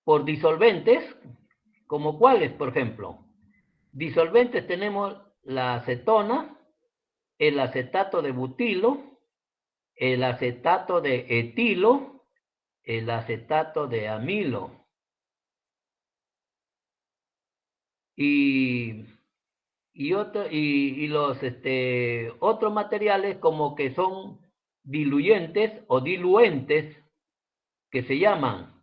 por disolventes, como cuáles, por ejemplo. Disolventes tenemos la acetona, el acetato de butilo, el acetato de etilo, el acetato de amilo. Y los otros materiales como que son diluyentes o diluentes, que se llaman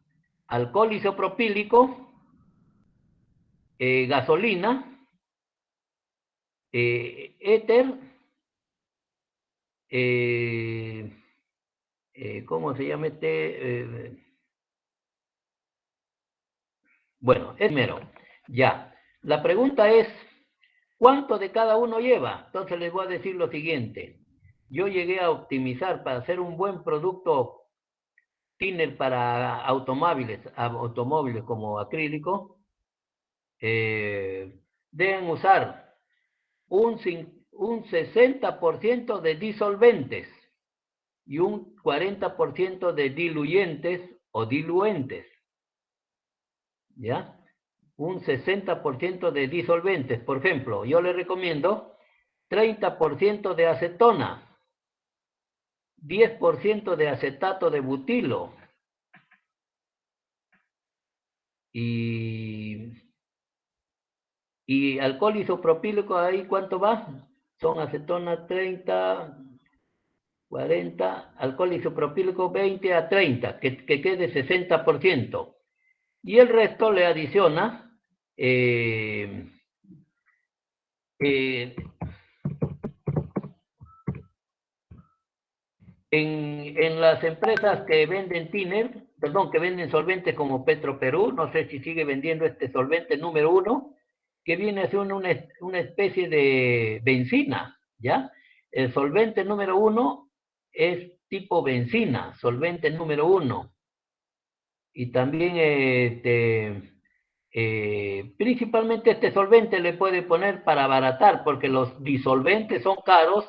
alcohol isopropílico, gasolina, éter, ¿cómo se llama bueno, es mero. Ya. La pregunta es, ¿cuánto de cada uno lleva? Entonces les voy a decir lo siguiente. Yo llegué a optimizar para hacer un buen producto thinner para automóviles como acrílico. Deben usar un 60% de disolventes y un 40% de diluyentes o diluentes. ¿Ya? Un 60% de disolventes. Por ejemplo, yo le recomiendo 30% de acetona, 10% de acetato de butilo y alcohol isopropílico, ahí ¿cuánto va? Son acetona 30, 40, alcohol isopropílico 20 a 30, que quede 60%. Y el resto le adiciona en las empresas que venden thinner, perdón, que venden solventes como Petroperú, no sé si sigue vendiendo este solvente número 1, que viene a ser una especie de benzina, ¿ya? El solvente número 1 es tipo benzina, solvente número 1. Y también principalmente este solvente le puede poner para abaratar, porque los disolventes son caros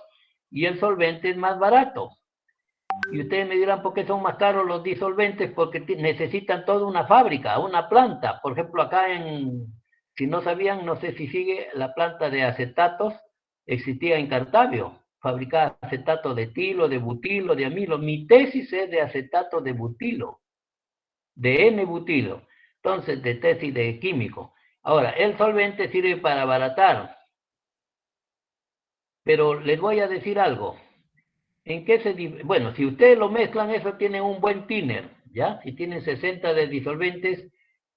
y el solvente es más barato. Y ustedes me dirán, ¿por qué son más caros los disolventes? Porque necesitan toda una fábrica, una planta. Por ejemplo, acá si no sabían, no sé si sigue, la planta de acetatos existía en Cartavio. Fabricaba acetato de etilo, de butilo, de amilo. Mi tesis es de acetato de butilo, de N-butilo. Entonces, de tesis de químico. Ahora, el solvente sirve para abaratar. Pero les voy a decir algo. ¿En qué bueno, si ustedes lo mezclan, eso tiene un buen thinner, ¿ya? Si tienen 60 de disolventes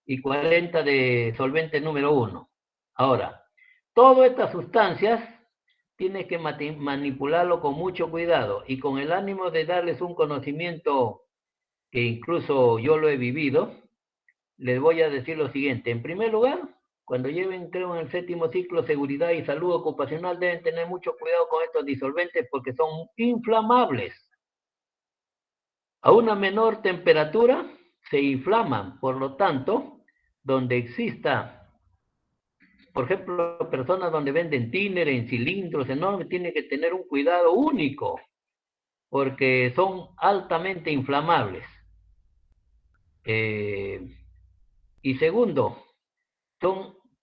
y 40 de solvente número 1. Ahora, todas estas sustancias tienes que manipularlo con mucho cuidado y con el ánimo de darles un conocimiento que incluso yo lo he vivido. Les voy a decir lo siguiente. En primer lugar, cuando lleven, creo, en el 7º ciclo, seguridad y salud ocupacional, deben tener mucho cuidado con estos disolventes porque son inflamables. A una menor temperatura se inflaman, por lo tanto, donde exista, por ejemplo, personas donde venden thinner en cilindros enormes, tiene que tener un cuidado único, porque son altamente inflamables. Y segundo,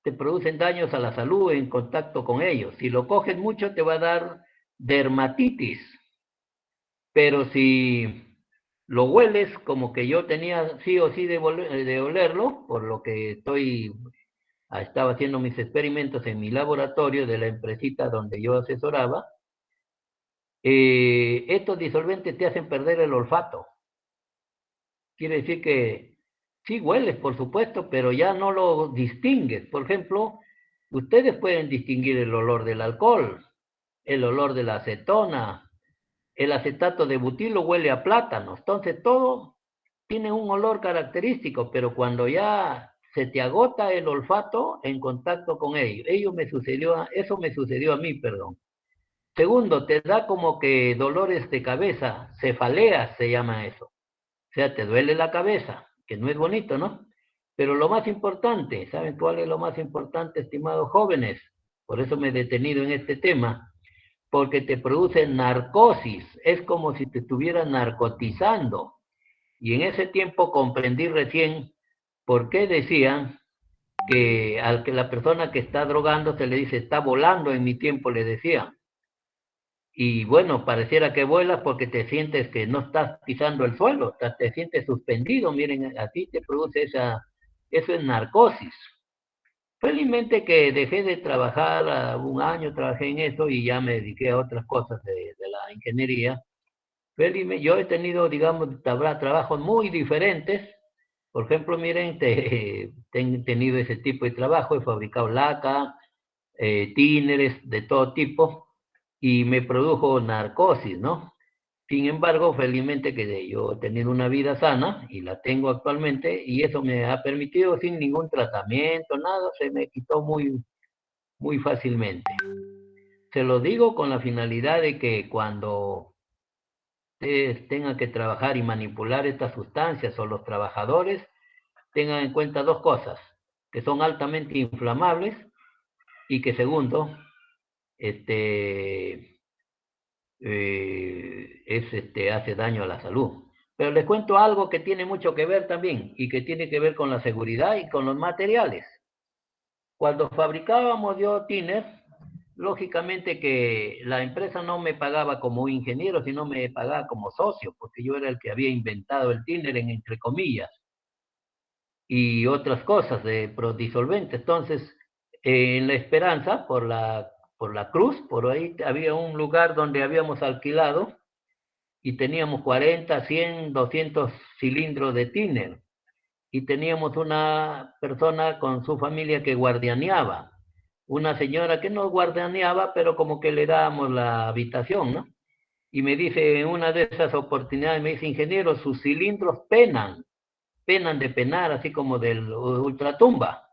te producen daños a la salud en contacto con ellos. Si lo coges mucho te va a dar dermatitis, pero si lo hueles como que yo tenía sí o sí de olerlo, por lo que estaba haciendo mis experimentos en mi laboratorio de la empresita donde yo asesoraba, estos disolventes te hacen perder el olfato. Quiere decir que sí hueles, por supuesto, pero ya no lo distingues. Por ejemplo, ustedes pueden distinguir el olor del alcohol, el olor de la acetona, el acetato de butilo huele a plátano. Entonces todo tiene un olor característico, pero cuando ya se te agota el olfato en contacto con ellos, eso me sucedió a mí, perdón. Segundo, te da como que dolores de cabeza, cefaleas se llama eso. O sea, te duele la cabeza, que no es bonito, ¿no? Pero lo más importante, ¿saben cuál es lo más importante, estimados jóvenes? Por eso me he detenido en este tema, porque te produce narcosis, es como si te estuvieran narcotizando. Y en ese tiempo comprendí recién por qué decían que al que la persona que está drogando se le dice, está volando en mi tiempo, le decían. Y bueno, pareciera que vuelas porque te sientes que no estás pisando el suelo, te sientes suspendido, miren, así te produce eso es narcosis. Felizmente que dejé de trabajar, un año trabajé en eso y ya me dediqué a otras cosas de la ingeniería. Felizmente, yo he tenido, digamos, trabajos muy diferentes. Por ejemplo, miren, he tenido ese tipo de trabajo, he fabricado laca, tíneres de todo tipo y me produjo narcosis, ¿no? Sin embargo, felizmente que yo he tenido una vida sana y la tengo actualmente y eso me ha permitido sin ningún tratamiento, nada, se me quitó muy, muy fácilmente. Se lo digo con la finalidad de que cuando ustedes tengan que trabajar y manipular estas sustancias o los trabajadores, tengan en cuenta dos cosas, que son altamente inflamables y que segundo, este, hace daño a la salud. Pero les cuento algo que tiene mucho que ver también y que tiene que ver con la seguridad y con los materiales. Cuando fabricábamos yo tiner, lógicamente que la empresa no me pagaba como un ingeniero, sino me pagaba como socio, porque yo era el que había inventado el tiner entre comillas y otras cosas de disolvente. Entonces, en La Esperanza, por la Cruz, por ahí había un lugar donde habíamos alquilado y teníamos 40, 100, 200 cilindros de tiner. Y teníamos una persona con su familia que guardianeaba, una señora que no guardianeaba, pero como que le dábamos la habitación, ¿no? Y me dice en una de esas oportunidades, me dice, ingeniero, sus cilindros penan de penar, así como del ultratumba.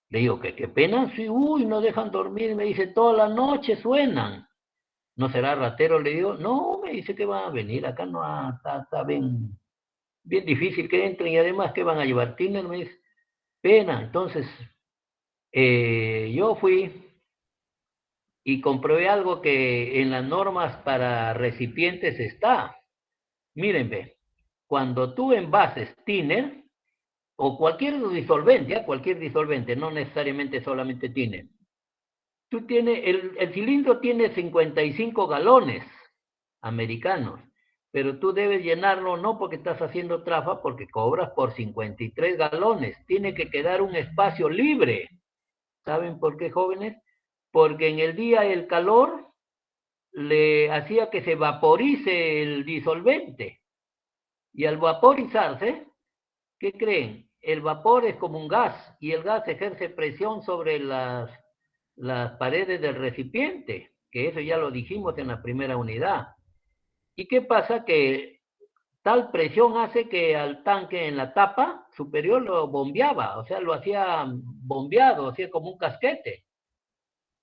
Le digo, ¿qué penan? Sí, uy, no dejan dormir, me dice, toda la noche suenan. ¿No será ratero? Le digo, no, me dice que van a venir, acá no está bien, bien difícil que entren y además que van a llevar tiner, me dice, pena. Entonces, yo fui y comprobé algo que en las normas para recipientes está. Miren, ve, cuando tú envases tiner o cualquier disolvente, no necesariamente solamente tiner, el cilindro tiene 55 galones americanos, pero tú debes llenarlo no porque estás haciendo trafa, porque cobras por 53 galones. Tiene que quedar un espacio libre. ¿Saben por qué, jóvenes? Porque en el día el calor le hacía que se vaporice el disolvente. Y al vaporizarse, ¿qué creen? El vapor es como un gas y el gas ejerce presión sobre las paredes del recipiente, que eso ya lo dijimos en la primera unidad. ¿Y qué pasa? Que tal presión hace que al tanque en la tapa superior lo bombeaba, o sea, lo hacía bombeado, hacía como un casquete.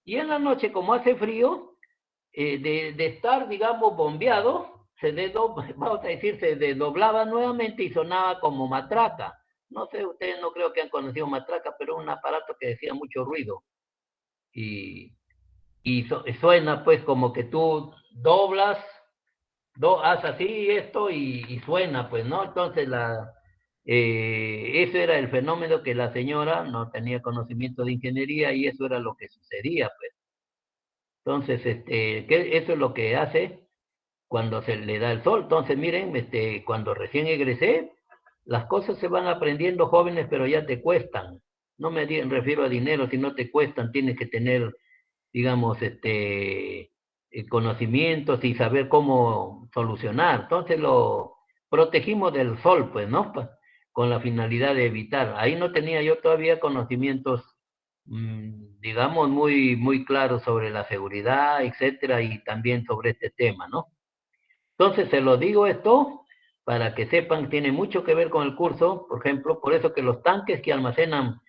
Y en la noche, como hace frío, de estar, digamos, bombeado, vamos a decir, se desdoblaba nuevamente y sonaba como matraca. No sé, ustedes no creo que han conocido matraca, pero es un aparato que decía mucho ruido. Y, suena pues como que tú doblas, haz así esto y suena pues, ¿no? Entonces ese era el fenómeno que la señora no tenía conocimiento de ingeniería y eso era lo que sucedía pues. Entonces, eso es lo que hace cuando se le da el sol. Entonces, miren, cuando recién egresé, las cosas se van aprendiendo jóvenes, pero ya te cuestan. No me refiero a dinero, sino te cuestan, tienes que tener, digamos, conocimientos y saber cómo solucionar. Entonces lo protegimos del sol, pues, ¿no? Con la finalidad de evitar. Ahí no tenía yo todavía conocimientos, digamos, muy, muy claros sobre la seguridad, etcétera, y también sobre este tema, ¿no? Entonces, se lo digo esto para que sepan, tiene mucho que ver con el curso, por ejemplo, por eso que los tanques que almacenan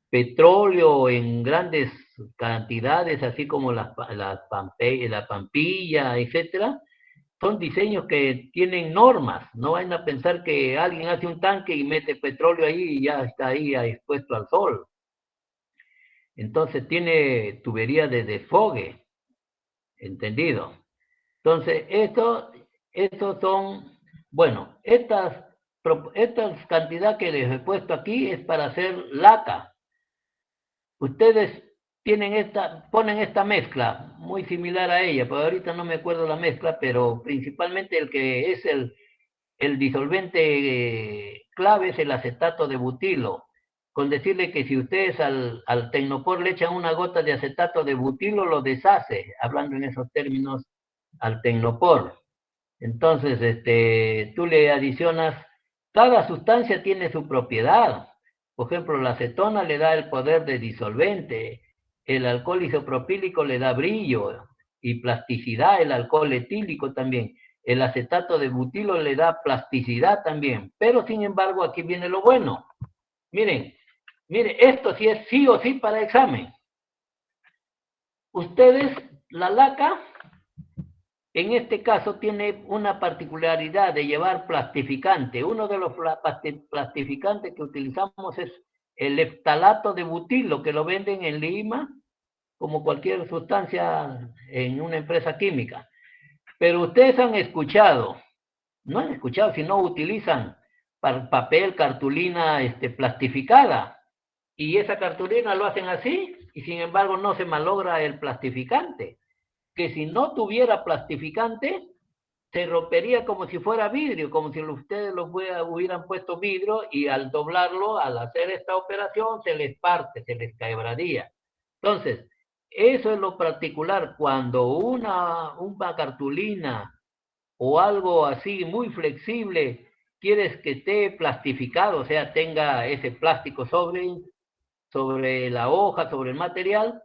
petróleo en grandes cantidades, así como la Pampilla, etcétera, son diseños que tienen normas. No vayan a pensar que alguien hace un tanque y mete petróleo ahí y ya está ahí expuesto al sol. Entonces tiene tubería de desfogue, ¿entendido? Entonces, estos son, bueno, estas esta cantidad que les he puesto aquí es para hacer laca. Ustedes ponen esta mezcla, muy similar a ella, pero ahorita no me acuerdo la mezcla, pero principalmente el que es el disolvente clave es el acetato de butilo. Con decirle que si ustedes al Tecnopor le echan una gota de acetato de butilo, lo deshace, hablando en esos términos, al Tecnopor. Entonces, tú le adicionas, cada sustancia tiene su propiedad. Por ejemplo, la acetona le da el poder de disolvente, el alcohol isopropílico le da brillo y plasticidad, el alcohol etílico también. El acetato de butilo le da plasticidad también. Pero, sin embargo, aquí viene lo bueno. Miren, esto sí es sí o sí para examen. Ustedes, la laca, en este caso tiene una particularidad de llevar plastificante. Uno de los plastificantes que utilizamos es el heftalato de butilo, que lo venden en Lima como cualquier sustancia en una empresa química. Pero ustedes han escuchado, no han escuchado, sino utilizan papel, cartulina plastificada. Y esa cartulina lo hacen así, y sin embargo no se malogra el plastificante. Que si no tuviera plastificante, se rompería como si fuera vidrio, como si ustedes hubieran puesto vidrio y al doblarlo, al hacer esta operación, se les parte, se les quebraría. Entonces, eso es lo particular. Cuando una cartulina o algo así muy flexible, quieres que esté plastificado, o sea, tenga ese plástico sobre la hoja, sobre el material,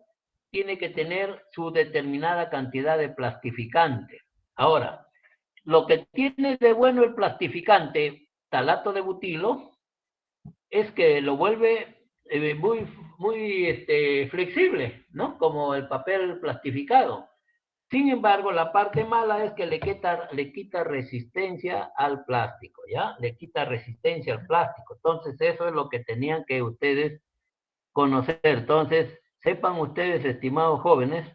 tiene que tener su determinada cantidad de plastificante. Ahora, lo que tiene de bueno el plastificante, talato de butilo, es que lo vuelve muy flexible, ¿no? Como el papel plastificado. Sin embargo, la parte mala es que le quita resistencia al plástico, ¿ya? Le quita resistencia al plástico. Entonces, eso es lo que tenían que ustedes conocer. Entonces, sepan ustedes, estimados jóvenes,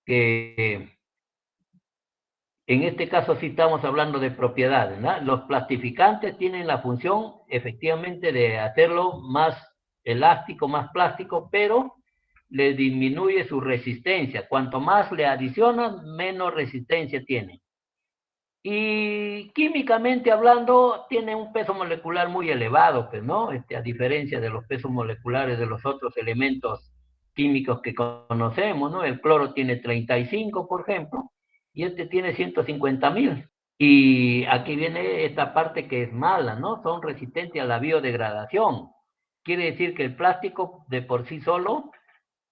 que en este caso sí estamos hablando de propiedades, ¿no? Los plastificantes tienen la función efectivamente de hacerlo más elástico, más plástico, pero le disminuye su resistencia. Cuanto más le adicionan, menos resistencia tiene. Y químicamente hablando, tiene un peso molecular muy elevado, pues, ¿no? A diferencia de los pesos moleculares de los otros elementos químicos que conocemos, ¿no? El cloro tiene 35, por ejemplo, y tiene 150.000. Y aquí viene esta parte que es mala, ¿no? Son resistentes a la biodegradación. Quiere decir que el plástico de por sí solo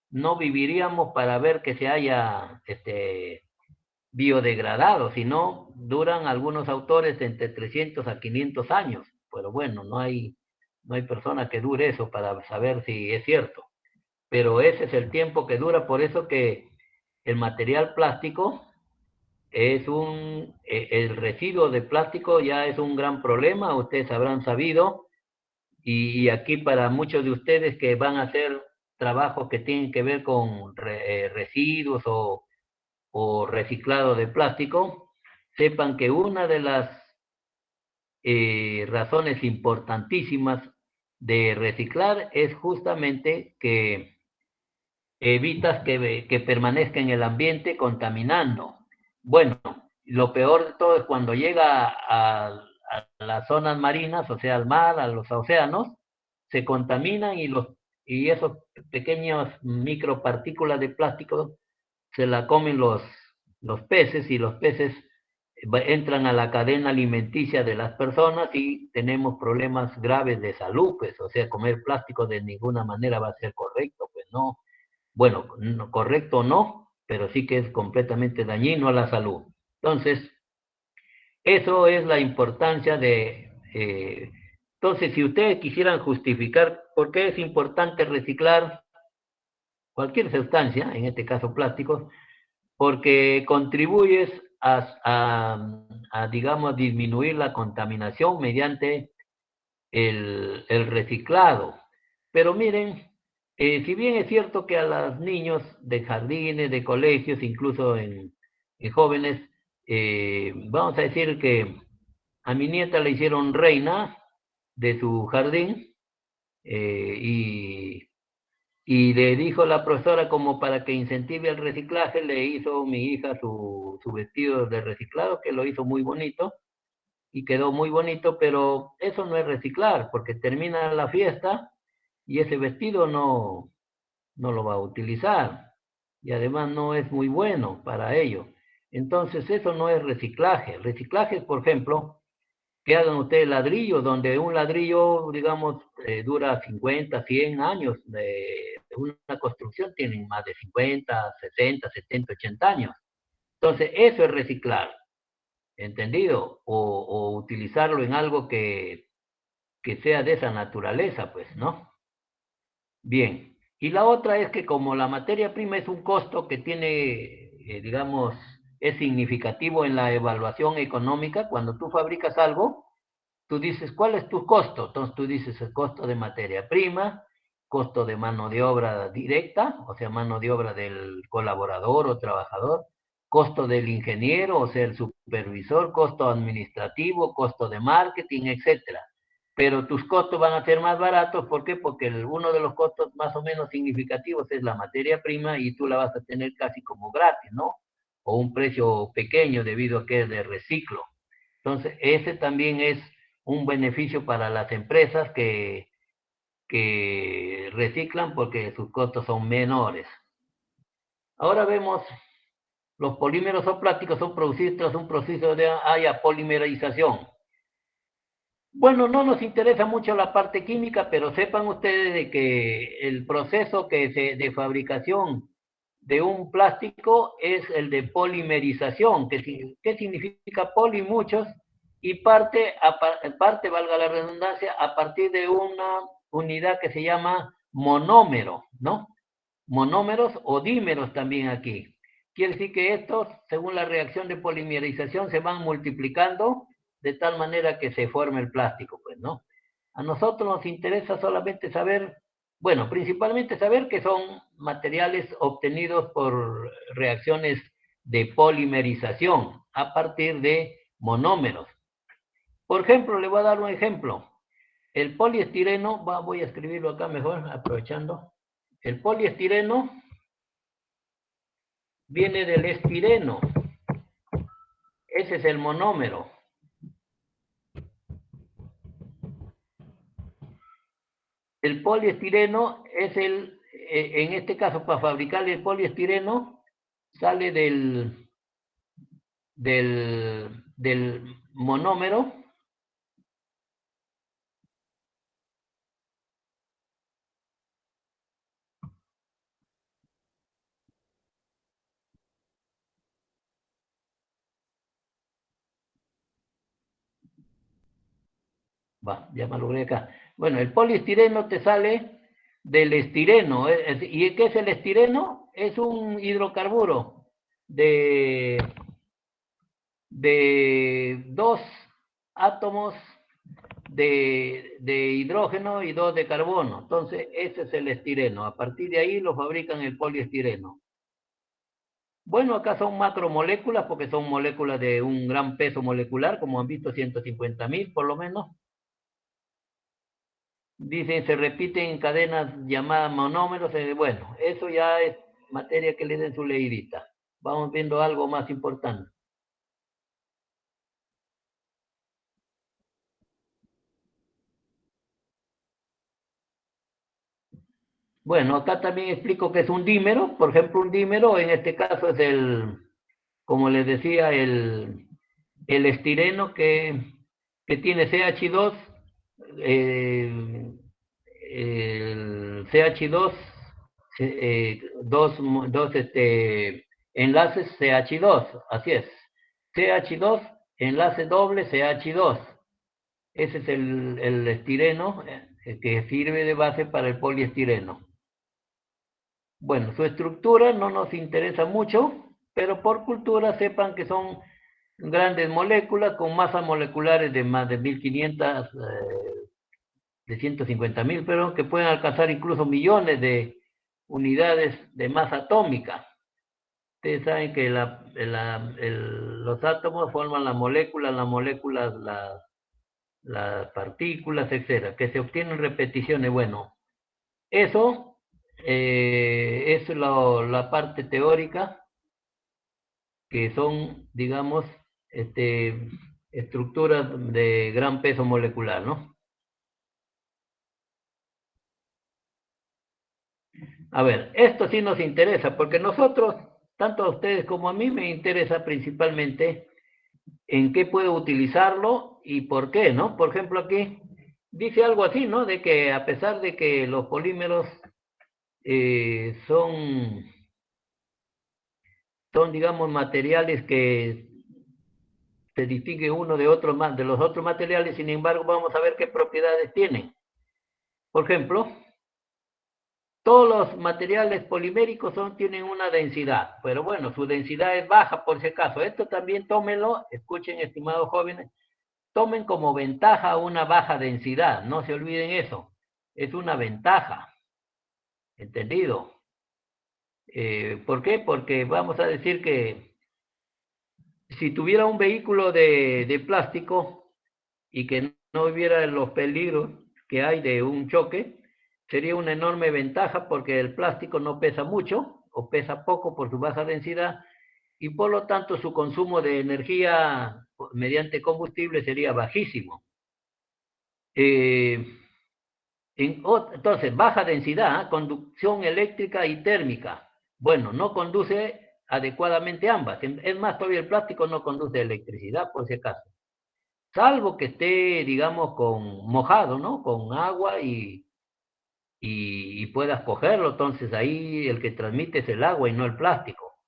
no viviríamos para ver que se haya biodegradado, sino duran algunos autores entre 300 a 500 años. Pero bueno, no hay persona que dure eso para saber si es cierto. Pero ese es el tiempo que dura, por eso que el material plástico el residuo de plástico ya es un gran problema, ustedes habrán sabido, y aquí para muchos de ustedes que van a hacer trabajos que tienen que ver con residuos o reciclado de plástico, sepan que una de las razones importantísimas de reciclar es justamente que evitas que permanezca en el ambiente contaminando. Bueno, lo peor de todo es cuando llega a las zonas marinas, o sea, al mar, a los océanos, se contaminan y esos pequeños micropartículas de plástico se la comen los peces y los peces entran a la cadena alimenticia de las personas y tenemos problemas graves de salud, pues, o sea, comer plástico de ninguna manera va a ser correcto, pues no. Bueno, no, correcto o no, pero sí que es completamente dañino a la salud. Entonces, eso es la importancia entonces, si ustedes quisieran justificar por qué es importante reciclar cualquier sustancia, en este caso plásticos, porque contribuyes digamos, disminuir la contaminación mediante el reciclado. Pero miren, si bien es cierto que a los niños de jardines, de colegios, incluso en jóvenes, vamos a decir que a mi nieta le hicieron reina de su jardín, y le dijo la profesora como para que incentive el reciclaje, le hizo mi hija su vestido de reciclado, que lo hizo muy bonito, y quedó muy bonito, pero eso no es reciclar, porque termina la fiesta y ese vestido no lo va a utilizar, y además no es muy bueno para ello. Entonces eso no es reciclaje. El reciclaje es, por ejemplo, que hagan ustedes ladrillo, donde un ladrillo, digamos, dura 50, 100 años. De una construcción tienen más de 50, 60, 70, 80 años. Entonces, eso es reciclar, ¿entendido? O utilizarlo en algo que sea de esa naturaleza, pues, ¿no? Bien. Y la otra es que como la materia prima es un costo que tiene, digamos, es significativo en la evaluación económica, cuando tú fabricas algo, tú dices, ¿cuál es tu costo? Entonces tú dices el costo de materia prima, costo de mano de obra directa, o sea, mano de obra del colaborador o trabajador, costo del ingeniero, o sea, el supervisor, costo administrativo, costo de marketing, etcétera. Pero tus costos van a ser más baratos, ¿por qué? Porque uno de los costos más o menos significativos es la materia prima y tú la vas a tener casi como gratis, ¿no? O un precio pequeño debido a que es de reciclo. Entonces, ese también es un beneficio para las empresas que reciclan porque sus costos son menores. Ahora vemos, los polímeros o plásticos son producidos tras un proceso de polimerización. Bueno, no nos interesa mucho la parte química, pero sepan ustedes de que el proceso de fabricación de un plástico es el de polimerización. ¿Qué significa poli? Muchos, y parte, valga la redundancia, a partir de una unidad que se llama monómero, ¿no? Monómeros o dímeros también aquí. Quiere decir que estos, según la reacción de polimerización, se van multiplicando de tal manera que se forme el plástico, pues, ¿no? A nosotros nos interesa solamente saber, bueno, principalmente saber que son materiales obtenidos por reacciones de polimerización a partir de monómeros. Por ejemplo, le voy a dar un ejemplo. El poliestireno, voy a escribirlo acá mejor, aprovechando. El poliestireno viene del estireno. Ese es el monómero. El poliestireno es en este caso, para fabricar el poliestireno, sale del monómero. Ya me logré acá. Bueno, el poliestireno te sale del estireno. ¿Y qué es el estireno? Es un hidrocarburo de, de dos átomos de hidrógeno y dos de carbono. Entonces, ese es el estireno. A partir de ahí lo fabrican el poliestireno. Bueno, acá son macromoléculas porque son moléculas de un gran peso molecular, como han visto, 150.000 por lo menos. Dicen, se repiten en cadenas llamadas monómeros. Bueno, eso ya es materia que le den su leidita. Vamos viendo algo más importante. Bueno, acá también explico que es un dímero. Por ejemplo, un dímero, en este caso es como les decía, el estireno que tiene CH2, el CH2, dos enlaces CH2, así es. CH2, enlace doble CH2. Ese es el estireno que sirve de base para el poliestireno. Bueno, su estructura no nos interesa mucho, pero por cultura sepan que son grandes moléculas con masas moleculares de más de 1500, de 150.000, pero que pueden alcanzar incluso millones de unidades de masa atómica. Ustedes saben que los átomos forman las moléculas las partículas, etcétera, que se obtienen repeticiones. Bueno, eso es la parte teórica, que son, digamos, estructuras de gran peso molecular, ¿no? A ver, esto sí nos interesa, porque nosotros, tanto a ustedes como a mí, me interesa principalmente en qué puedo utilizarlo y por qué, ¿no? Por ejemplo, aquí dice algo así, ¿no? De que a pesar de que los polímeros son, digamos, materiales que se distingue uno de otro de los otros materiales, sin embargo, vamos a ver qué propiedades tienen. Por ejemplo, todos los materiales poliméricos tienen una densidad, pero bueno, su densidad es baja por si acaso. Esto también tómenlo, escuchen, estimados jóvenes, tomen como ventaja una baja densidad, no se olviden eso, es una ventaja, ¿entendido? ¿Por qué? Porque vamos a decir que si tuviera un vehículo de plástico y que no hubiera los peligros que hay de un choque, sería una enorme ventaja porque el plástico no pesa mucho o pesa poco por su baja densidad y por lo tanto su consumo de energía mediante combustible sería bajísimo. Eh, entonces, baja densidad, conducción eléctrica y térmica. Bueno, no conduce adecuadamente ambas. Es más, todavía el plástico no conduce electricidad, por si acaso. Salvo que esté, digamos, mojado, ¿no? Con agua y puedas cogerlo. Entonces ahí el que transmite es el agua y no el plástico.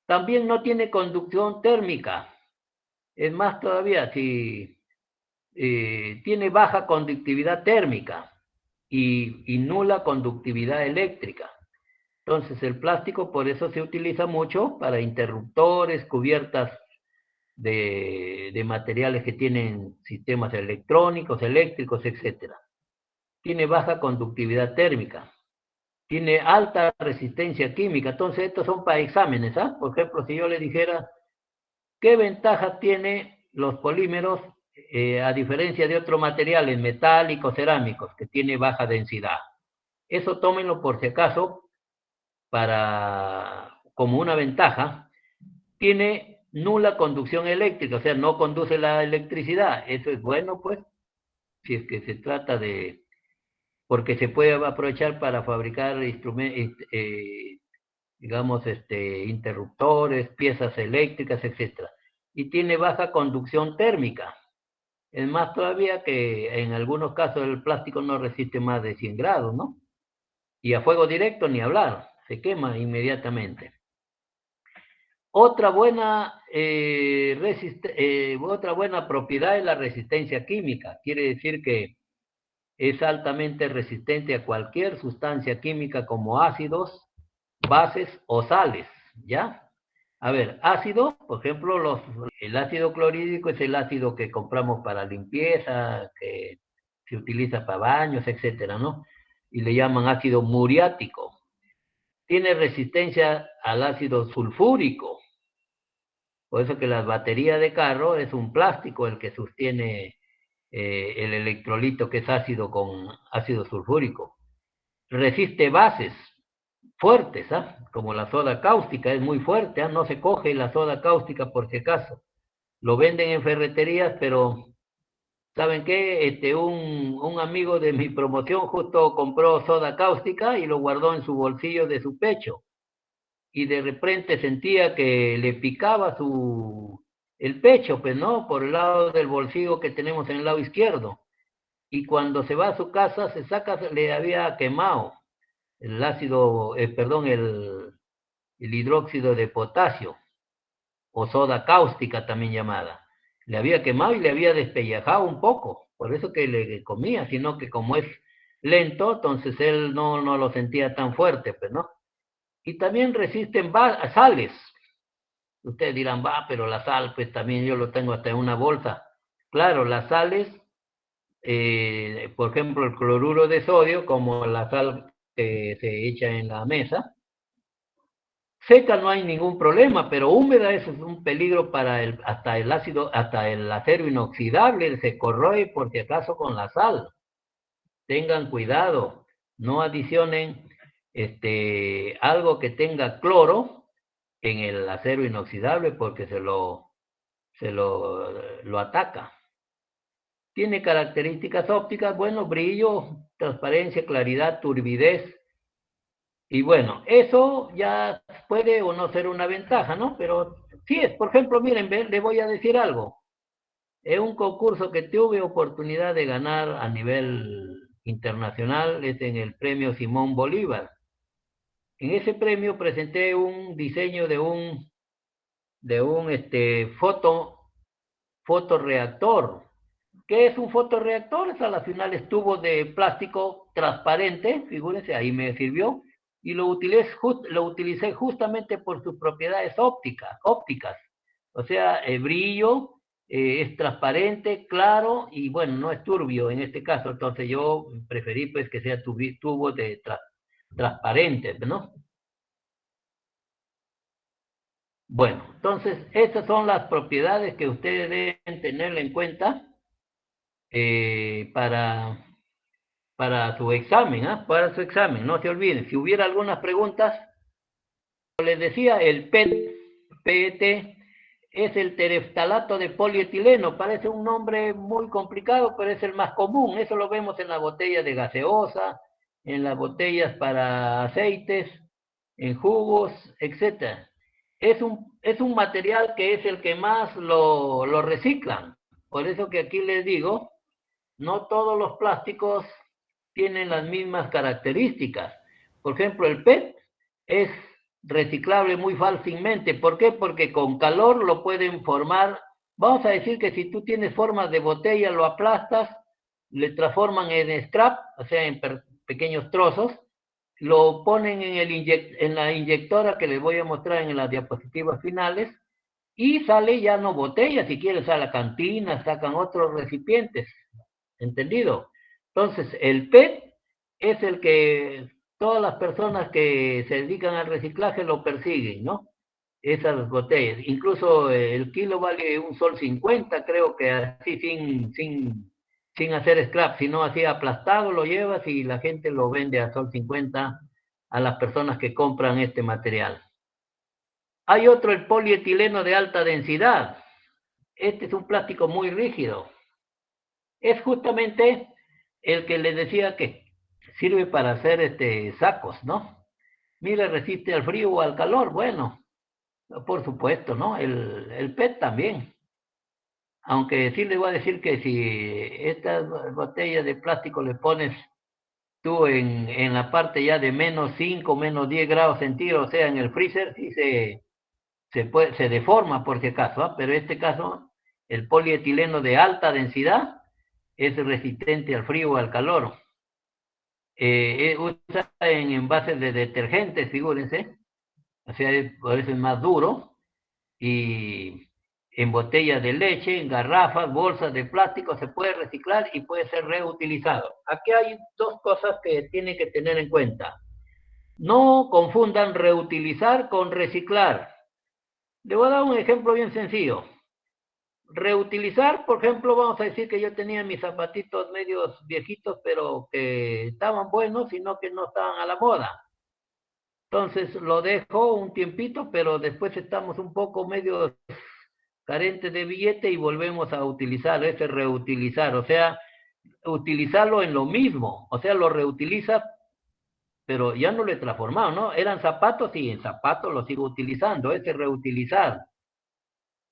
También no tiene conducción térmica. Es más todavía, si tiene baja conductividad térmica y nula conductividad eléctrica. Entonces el plástico por eso se utiliza mucho para interruptores, cubiertas de materiales que tienen sistemas electrónicos, eléctricos, etcétera. Tiene baja conductividad térmica, tiene alta resistencia química. Entonces estos son para exámenes, ¿ah? Por ejemplo, si yo le dijera, ¿qué ventajas tiene los polímeros a diferencia de otros materiales metálicos, cerámicos, que tiene baja densidad? Eso tómenlo por si acaso como una ventaja. Tiene nula conducción eléctrica, o sea, no conduce la electricidad. Eso es bueno, pues, si es que se trata porque se puede aprovechar para fabricar instrumentos, digamos, interruptores, piezas eléctricas, etcétera. Y tiene baja conducción térmica. Es más todavía que en algunos casos el plástico no resiste más de 100 grados, ¿no? Y a fuego directo ni hablar, se quema inmediatamente. Otra buena, otra buena propiedad es la resistencia química. Quiere decir que es altamente resistente a cualquier sustancia química como ácidos, bases o sales, ¿ya? A ver, ácido, por ejemplo, el ácido clorhídrico es el ácido que compramos para limpieza, que se utiliza para baños, etcétera, ¿no? Y le llaman ácido muriático. Tiene resistencia al ácido sulfúrico. Por eso que las baterías de carro es un plástico el que sostiene el electrolito que es ácido con ácido sulfúrico. Resiste bases fuertes, ¿ah? Como la soda cáustica, es muy fuerte, ¿ah? No se coge la soda cáustica por si acaso. Lo venden en ferreterías, pero ¿saben qué? Un amigo de mi promoción justo compró soda cáustica y lo guardó en su bolsillo de su pecho. Y de repente sentía que le picaba el pecho, pues, ¿no? Por el lado del bolsillo que tenemos en el lado izquierdo. Y cuando se va a su casa, le había quemado el ácido, perdón, el hidróxido de potasio, o soda cáustica también llamada. Le había quemado y le había despellejado un poco, por eso que le comía, sino que como es lento, entonces él no lo sentía tan fuerte, pues, ¿no? Y también resisten sales. Ustedes dirán, pero la sal, pues también yo lo tengo hasta en una bolsa. Claro, las sales, por ejemplo, el cloruro de sodio, como la sal que se echa en la mesa, Seca no hay ningún problema, pero húmeda eso es un peligro para hasta el acero inoxidable, se corroe por si acaso con la sal. Tengan cuidado, no adicionen algo que tenga cloro en el acero inoxidable porque lo ataca. Tiene características ópticas, bueno, brillo, transparencia, claridad, turbidez. Y bueno, eso ya puede o no ser una ventaja, ¿no? Pero sí es, por ejemplo, miren, le voy a decir algo. Es un concurso que tuve oportunidad de ganar a nivel internacional, es en el premio Simón Bolívar. En ese premio presenté un diseño de un fotoreactor. ¿Qué es un fotoreactor? Es a la final es tubo de plástico transparente, figúrense, ahí me sirvió, y lo utilicé justamente por sus propiedades ópticas. O sea, el brillo es transparente, claro, y bueno, no es turbio en este caso, entonces yo preferí pues que sea tubo de transparente, ¿no? Bueno, entonces esas son las propiedades que ustedes deben tener en cuenta eh, para, para su examen, ¿ah? Para su examen, no se olviden. Si hubiera algunas preguntas, como les decía, el PET es el tereftalato de polietileno. Parece un nombre muy complicado, pero es el más común. Eso lo vemos en la botella de gaseosa, en las botellas para aceites, en jugos, etcétera. Es un material que es el que más lo reciclan. Por eso que aquí les digo, no todos los plásticos tienen las mismas características. Por ejemplo, el PET es reciclable muy fácilmente. ¿Por qué? Porque con calor lo pueden formar. Vamos a decir que si tú tienes formas de botella, lo aplastas, le transforman en scrap, o sea, en pequeños trozos, lo ponen en la inyectora que les voy a mostrar en las diapositivas finales y sale ya no botella, si quieres a la cantina, sacan otros recipientes. ¿Entendido? Entonces, el PET es el que todas las personas que se dedican al reciclaje lo persiguen, ¿no? Esas botellas. Incluso el kilo vale un sol 50, creo que así sin hacer scrap, sino así aplastado lo llevas y la gente lo vende a sol 50 a las personas que compran este material. Hay otro, el polietileno de alta densidad. Este es un plástico muy rígido. Es justamente el que les decía que sirve para hacer sacos, ¿no? Mire, resiste al frío o al calor. Bueno, por supuesto, ¿no? El PET también. Aunque sí les voy a decir que si estas botellas de plástico le pones tú en la parte ya de -5, -10 grados centígrados, o sea, en el freezer, sí se deforma por si acaso, ¿ah? Pero en este caso, el polietileno de alta densidad es resistente al frío o al calor. Usa en envases de detergentes, figúrense, o sea, por eso es más duro, y en botellas de leche, en garrafas, bolsas de plástico, se puede reciclar y puede ser reutilizado. Aquí hay dos cosas que tienen que tener en cuenta. No confundan reutilizar con reciclar. Le voy a dar un ejemplo bien sencillo. Reutilizar, por ejemplo, vamos a decir que yo tenía mis zapatitos medios viejitos, pero que estaban buenos, sino que no estaban a la moda. Entonces lo dejo un tiempito, pero después estamos un poco medio carentes de billete y volvemos a utilizar ese reutilizar, o sea, utilizarlo en lo mismo, o sea, lo reutiliza, pero ya no lo he transformado, ¿no? Eran zapatos y en zapatos lo sigo utilizando, ese reutilizar.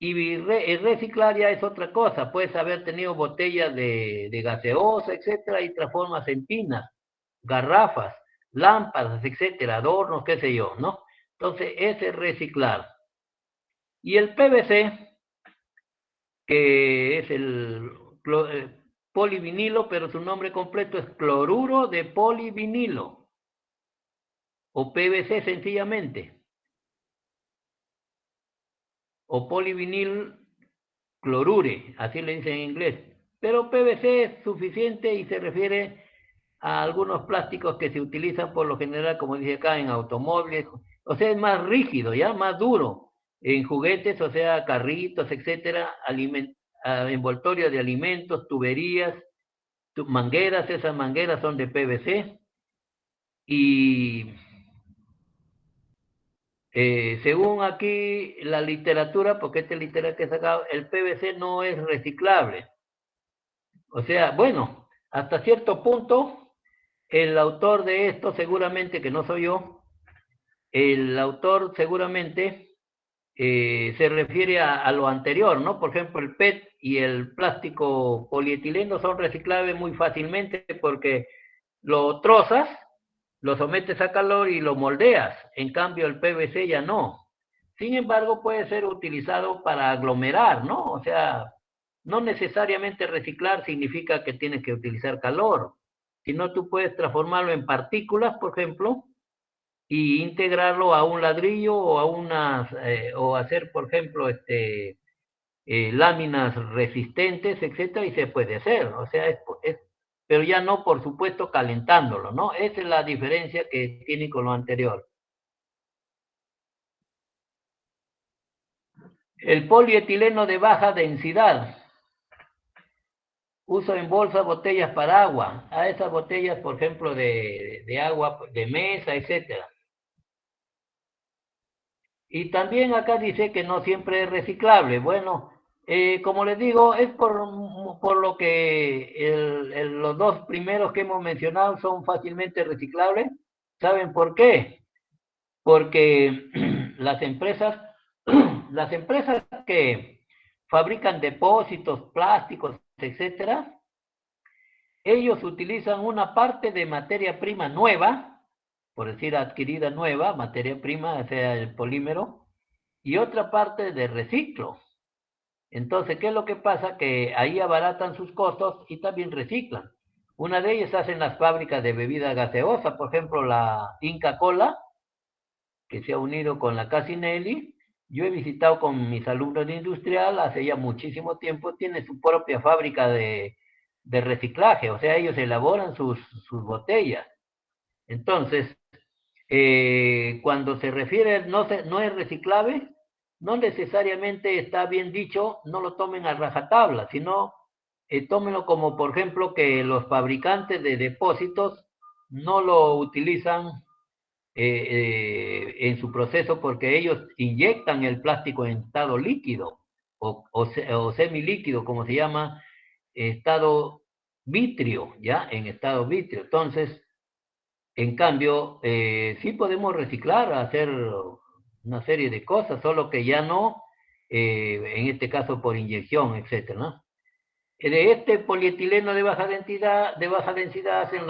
Y reciclar ya es otra cosa. Puedes haber tenido botellas de gaseosa, etcétera, y transformas en tinas, garrafas, lámparas, etcétera, adornos, qué sé yo, ¿no? Entonces, ese es reciclar. Y el PVC, que es el polivinilo, pero su nombre completo es cloruro de polivinilo, o PVC sencillamente, o polivinil clorure, así le dicen en inglés. Pero PVC es suficiente y se refiere a algunos plásticos que se utilizan por lo general, como dice acá, en automóviles, o sea, es más rígido, ya, más duro. En juguetes, o sea, carritos, etcétera, envoltorio de alimentos, tuberías, mangueras, esas mangueras son de PVC. Y según aquí la literatura, porque esta literatura que he sacado, el PVC no es reciclable. O sea, bueno, hasta cierto punto, el autor de esto seguramente, que no soy yo, el autor seguramente se refiere a lo anterior, ¿no? Por ejemplo, el PET y el plástico polietileno son reciclables muy fácilmente porque lo trozas, lo sometes a calor y lo moldeas. En cambio, el PVC ya no. Sin embargo, puede ser utilizado para aglomerar, ¿no? O sea, no necesariamente reciclar significa que tienes que utilizar calor, sino tú puedes transformarlo en partículas, por ejemplo, y integrarlo a un ladrillo o a unas, o hacer, por ejemplo, láminas resistentes, etcétera, y se puede hacer. O sea, pero ya no, por supuesto, calentándolo, ¿no? Esa es la diferencia que tiene con lo anterior. El polietileno de baja densidad. Uso en bolsas botellas para agua. A esas botellas, por ejemplo, de agua de mesa, etcétera. Y también acá dice que no siempre es reciclable. Bueno, como les digo, es por lo que los dos primeros que hemos mencionado son fácilmente reciclables. ¿Saben por qué? Porque las empresas, las empresas que fabrican depósitos, plásticos, etcétera, ellos utilizan una parte de materia prima nueva, por decir adquirida nueva, materia prima, o sea, el polímero, y otra parte de reciclo. Entonces, ¿qué es lo que pasa? Que ahí abaratan sus costos y también reciclan. Una de ellas hacen las fábricas de bebidas gaseosas, por ejemplo, la Inca Kola, que se ha unido con la Casinelli. Yo he visitado con mis alumnos de industrial hace ya muchísimo tiempo, tiene su propia fábrica de reciclaje, o sea, ellos elaboran sus botellas. Entonces, cuando se refiere no es reciclable, no necesariamente está bien dicho, no lo tomen a rajatabla, sino tómenlo como, por ejemplo, que los fabricantes de depósitos no lo utilizan en su proceso porque ellos inyectan el plástico en estado líquido o semilíquido, como se llama, estado vitrio, ¿ya? En estado vitrio. Entonces, en cambio, sí podemos reciclar, hacer una serie de cosas, solo que ya no, en este caso por inyección, etcétera, ¿no? De este polietileno de baja densidad hacen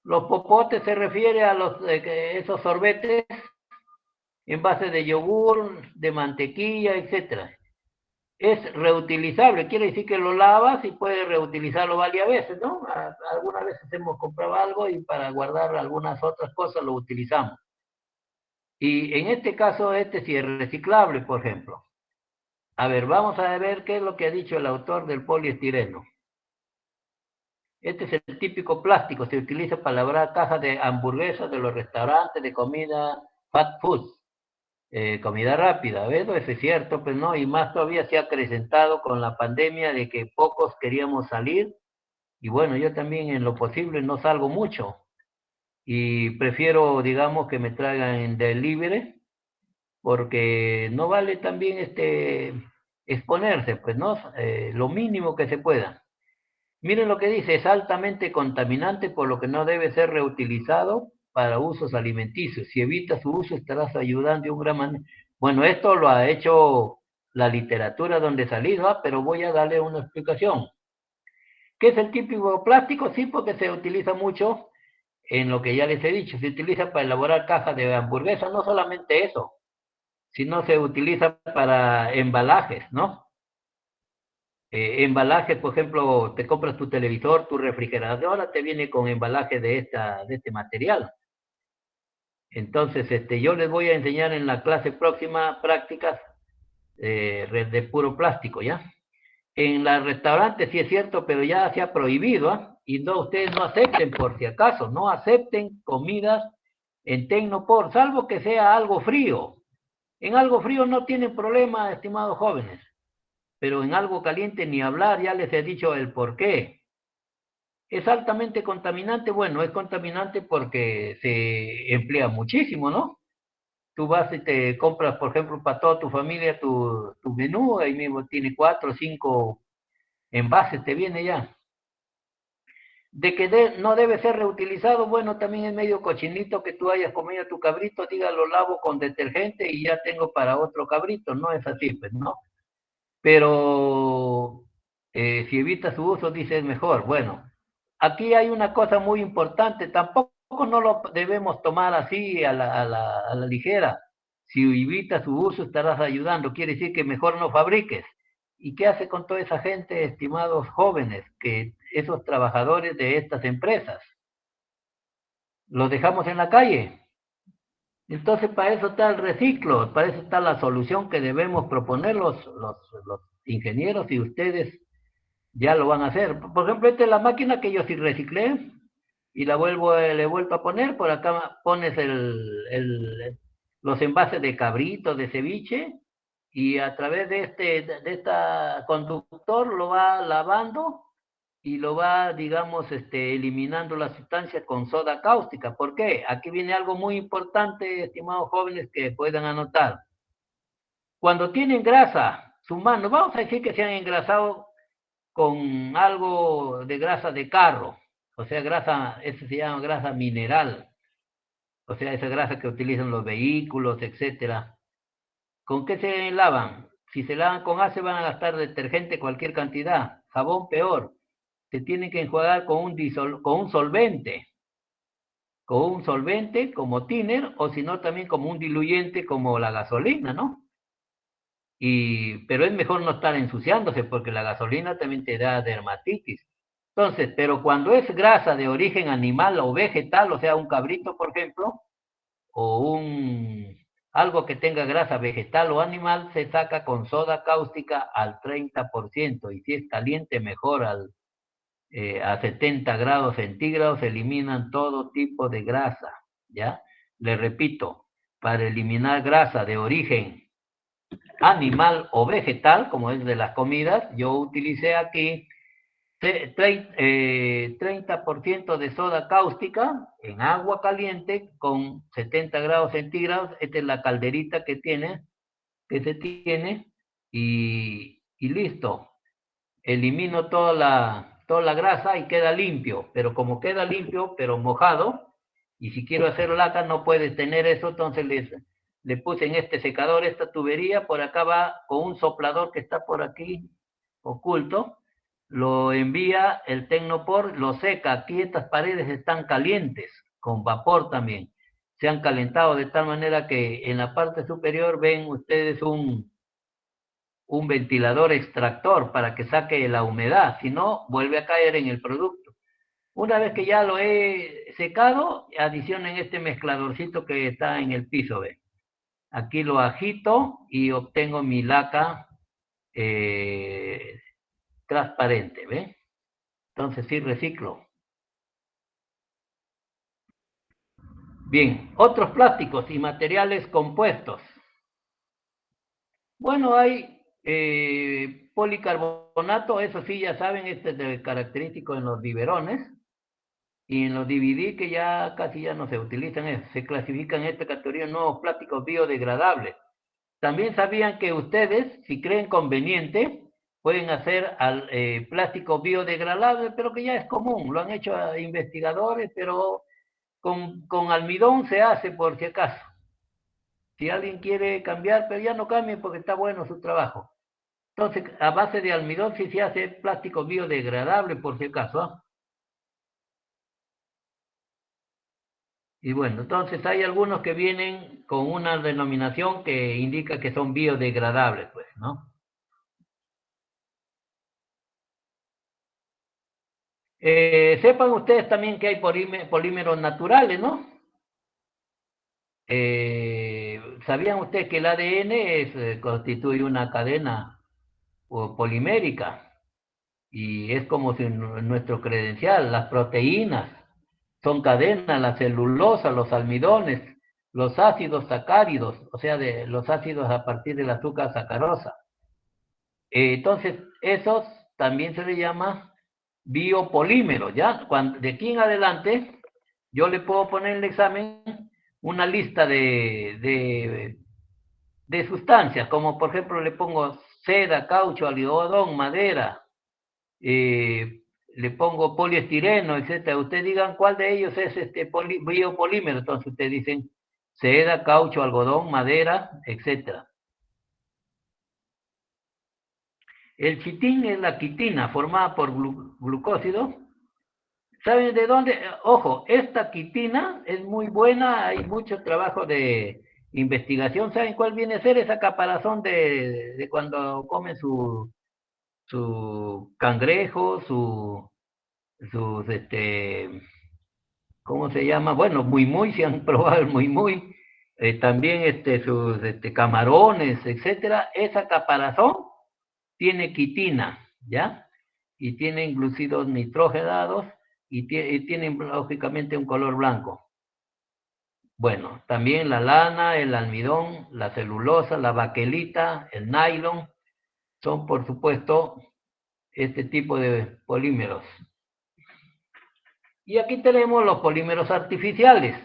los popotes, se refiere a esos sorbetes en base de yogur, de mantequilla, etcétera. Es reutilizable, quiere decir que lo lavas y puedes reutilizarlo varias veces, ¿no? Algunas veces hemos comprado algo y para guardar algunas otras cosas lo utilizamos. Y en este caso, sí es reciclable, por ejemplo. A ver, vamos a ver qué es lo que ha dicho el autor del poliestireno. Este es el típico plástico, se utiliza para elaborar cajas de hamburguesas de los restaurantes de comida fast food, comida rápida, ¿ves? Eso es cierto, pues no, y más todavía se ha acrecentado con la pandemia de que pocos queríamos salir, y bueno, yo también en lo posible no salgo mucho, y prefiero, digamos, que me traigan en delivery, porque no vale también exponerse, pues no, lo mínimo que se pueda. Miren lo que dice, es altamente contaminante por lo que no debe ser reutilizado para usos alimenticios. Si evitas su uso estarás ayudando de un gran manera. Bueno, esto lo ha hecho la literatura donde salí, ¿no? Pero voy a darle una explicación. ¿Qué es el típico plástico? Sí, porque se utiliza mucho en lo que ya les he dicho. Se utiliza para elaborar cajas de hamburguesas, no solamente eso, sino se utiliza para embalajes, ¿no? Embalajes, por ejemplo, te compras tu televisor, tu refrigeradora, te viene con embalaje de este material. Entonces, yo les voy a enseñar en la clase próxima prácticas de puro plástico, ¿ya? En los restaurantes sí es cierto, pero ya se ha prohibido, ¿ah? Y no, ustedes no acepten, por si acaso, no acepten comidas en Tecnopor, salvo que sea algo frío. En algo frío no tienen problema, estimados jóvenes, pero en algo caliente ni hablar, ya les he dicho el por qué. ¿Es altamente contaminante? Bueno, es contaminante porque se emplea muchísimo, ¿no? Tú vas y te compras, por ejemplo, para toda tu familia tu menú, ahí mismo tiene 4 o 5 envases, te viene ya. De que no debe ser reutilizado, bueno, también es medio cochinito que tú hayas comido tu cabrito, diga, lo lavo con detergente y ya tengo para otro cabrito, no es así, pues, ¿no? Pero si evita su uso, dice es mejor. Bueno, aquí hay una cosa muy importante, tampoco no lo debemos tomar así a la ligera. Si evita su uso, estarás ayudando, quiere decir que mejor no fabriques. ¿Y qué hace con toda esa gente, estimados jóvenes, que esos trabajadores de estas empresas? ¿Los dejamos en la calle? Entonces, para eso está el reciclo, para eso está la solución que debemos proponer los ingenieros y ustedes ya lo van a hacer. Por ejemplo, esta es la máquina que yo sí reciclé y le vuelvo a poner. Por acá pones los envases de cabrito, de ceviche, y a través de esta conductor lo va lavando y lo va, digamos, eliminando la sustancia con soda cáustica. ¿Por qué? Aquí viene algo muy importante, estimados jóvenes, que puedan anotar. Cuando tienen grasa, sus manos, vamos a decir que se han engrasado con algo de grasa de carro, o sea, grasa, eso se llama grasa mineral, o sea, esa grasa que utilizan los vehículos, etcétera. ¿Con qué se lavan? Si se lavan con ACE van a gastar detergente cualquier cantidad, jabón peor. Se tienen que enjuagar con un solvente como thinner, o si no también como un diluyente como la gasolina, ¿no? Pero es mejor no estar ensuciándose porque la gasolina también te da dermatitis. Entonces, pero cuando es grasa de origen animal o vegetal, o sea, un cabrito, por ejemplo, o algo que tenga grasa vegetal o animal, se saca con soda cáustica al 30%, y si es caliente, mejor a 70 grados centígrados, se eliminan todo tipo de grasa, ¿ya? Le repito, para eliminar grasa de origen animal o vegetal, como es de las comidas, yo utilicé aquí 30% de soda cáustica en agua caliente con 70 grados centígrados. Esta es la calderita que se tiene, y listo. Elimino toda la grasa y queda limpio, pero como queda limpio, pero mojado, y si quiero hacer laca no puedes tener eso, entonces le puse en este secador, esta tubería, por acá va con un soplador que está por aquí oculto, lo envía el Tecnopor, lo seca. Aquí estas paredes están calientes, con vapor también. Se han calentado de tal manera que en la parte superior ven ustedes un ventilador extractor para que saque la humedad, si no, vuelve a caer en el producto. Una vez que ya lo he secado, adicionen este mezcladorcito que está en el piso, ¿ve? Aquí lo agito y obtengo mi laca eh, transparente, ¿ve? Entonces sí reciclo. Bien, otros plásticos y materiales compuestos. Bueno, hay policarbonato, eso sí, ya saben, este es característico en los biberones y en los DVD, que ya casi ya no se utilizan, se clasifican en esta categoría nuevos plásticos biodegradables. También sabían que ustedes, si creen conveniente, pueden hacer plástico biodegradable, pero que ya es común, lo han hecho a investigadores, pero con almidón se hace por si acaso. Si alguien quiere cambiar, pero ya no cambien porque está bueno su trabajo. Entonces, a base de almidón sí se hace plástico biodegradable, por si acaso, ¿ah? Y bueno, entonces hay algunos que vienen con una denominación que indica que son biodegradables, pues, ¿no? Sepan ustedes también que hay polímeros naturales, ¿no? ¿Sabían ustedes que el ADN constituye una cadena polimérica? Y es como si nuestro credencial, las proteínas son cadenas, la celulosa, los almidones, los ácidos sacáridos, o sea, de los ácidos a partir del azúcar sacarosa. Entonces, esos también se le llama biopolímeros, ¿ya? De aquí en adelante, yo le puedo poner en el examen una lista de sustancias, como por ejemplo le pongo seda, caucho, algodón, madera, le pongo poliestireno, etcétera. Ustedes digan cuál de ellos es este biopolímero. Entonces ustedes dicen seda, caucho, algodón, madera, etcétera. El chitin es la quitina formada por glucósido. ¿Saben de dónde? Ojo, esta quitina es muy buena, hay mucho trabajo de investigación. ¿Saben cuál viene a ser esa caparazón de cuando comen su cangrejo, sus, ¿cómo se llama? Bueno, muy, si han probado el muy, también sus camarones, etcétera. Esa caparazón tiene quitina, ¿ya? Y tienen glúcidos nitrogenados y tienen lógicamente un color blanco. Bueno, también la lana, el almidón, la celulosa, la baquelita, el nylon, son por supuesto este tipo de polímeros. Y aquí tenemos los polímeros artificiales,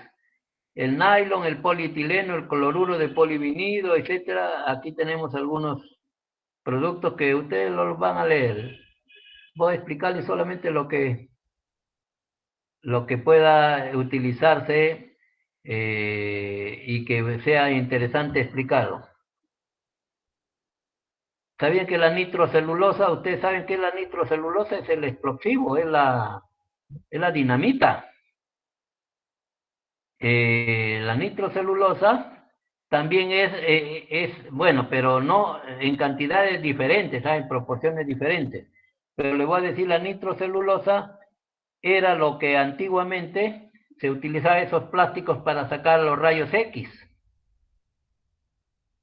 el nylon, el polietileno, el cloruro de polivinilo, etcétera. Aquí tenemos algunos productos que ustedes los van a leer. Voy a explicarles solamente lo que pueda utilizarse y que sea interesante explicarlo. ¿Sabían que la nitrocelulosa, ustedes saben que la nitrocelulosa es el explosivo, es la dinamita? La nitrocelulosa también bueno, pero no en cantidades diferentes, en proporciones diferentes. Pero le voy a decir, la nitrocelulosa era lo que antiguamente se utilizaba esos plásticos para sacar los rayos X.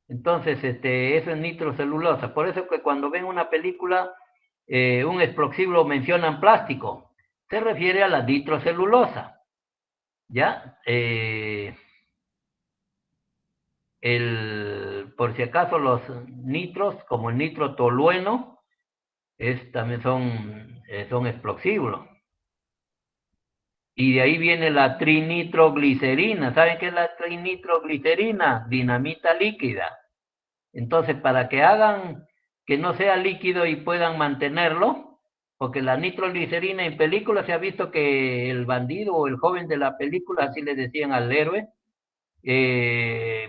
Entonces, eso es nitrocelulosa. Por eso que cuando ven una película, un explosivo mencionan plástico. Se refiere a la nitrocelulosa. ¿Ya? Por si acaso los nitros, como el nitrotolueno, también son explosivos. Y de ahí viene la trinitroglicerina. ¿Saben qué es la trinitroglicerina? Dinamita líquida. Entonces, para que hagan que no sea líquido y puedan mantenerlo, porque la nitroglicerina en películas se ha visto que el bandido o el joven de la película, así le decían al héroe,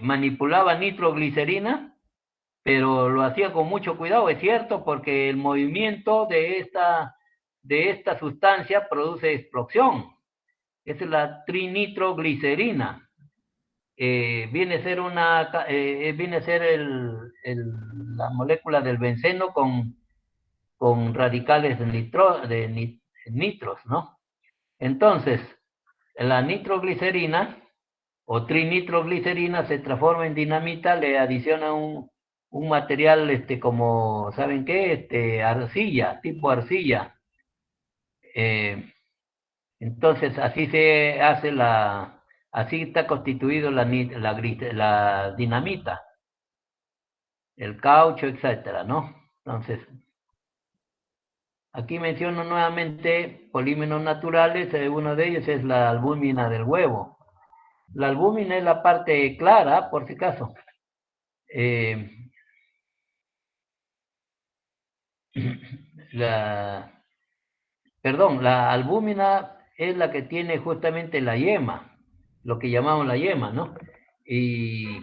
manipulaba nitroglicerina, pero lo hacía con mucho cuidado, es cierto, porque el movimiento de esta sustancia produce explosión. Esa es la trinitroglicerina. Viene a ser la molécula del benceno con radicales de nitros, ¿no? Entonces, la nitroglicerina o trinitroglicerina se transforma en dinamita, le adiciona un material como, ¿saben qué? Arcilla, tipo arcilla. Eh, entonces, así está constituido la dinamita, el caucho, etcétera, ¿no? Entonces, aquí menciono nuevamente polímeros naturales, uno de ellos es la albúmina del huevo. La albúmina es la parte clara, por si acaso. Eh, la albúmina es la que tiene justamente la yema, lo que llamamos la yema, ¿no? Y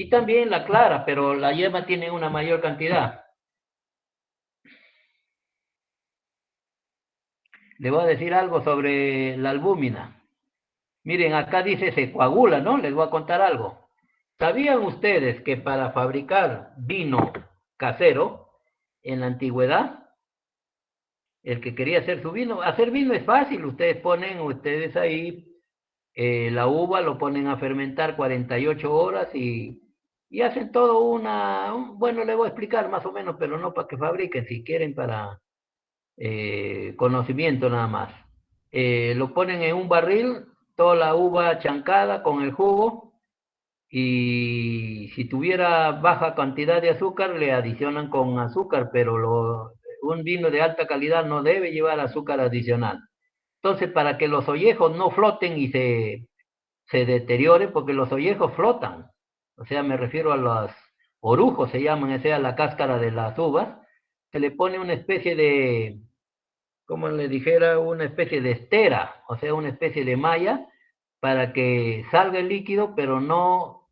también la clara, pero la yema tiene una mayor cantidad. Le voy a decir algo sobre la albúmina. Miren, acá dice se coagula, ¿no? Les voy a contar algo. ¿Sabían ustedes que para fabricar vino casero en la antigüedad, el que quería hacer vino es fácil, ustedes ahí la uva lo ponen a fermentar 48 horas y hacen todo bueno, le voy a explicar más o menos, pero no para que fabriquen, si quieren para conocimiento nada más. lo ponen en un barril, toda la uva chancada con el jugo, y si tuviera baja cantidad de azúcar, le adicionan con azúcar, pero un vino de alta calidad no debe llevar azúcar adicional. Entonces, para que los ollejos no floten y se deterioren, porque los ollejos flotan, o sea, me refiero a los orujos, se llaman, o sea, la cáscara de las uvas, se le pone una especie de, como le dijera, una especie de estera, o sea, una especie de malla, para que salga el líquido, pero no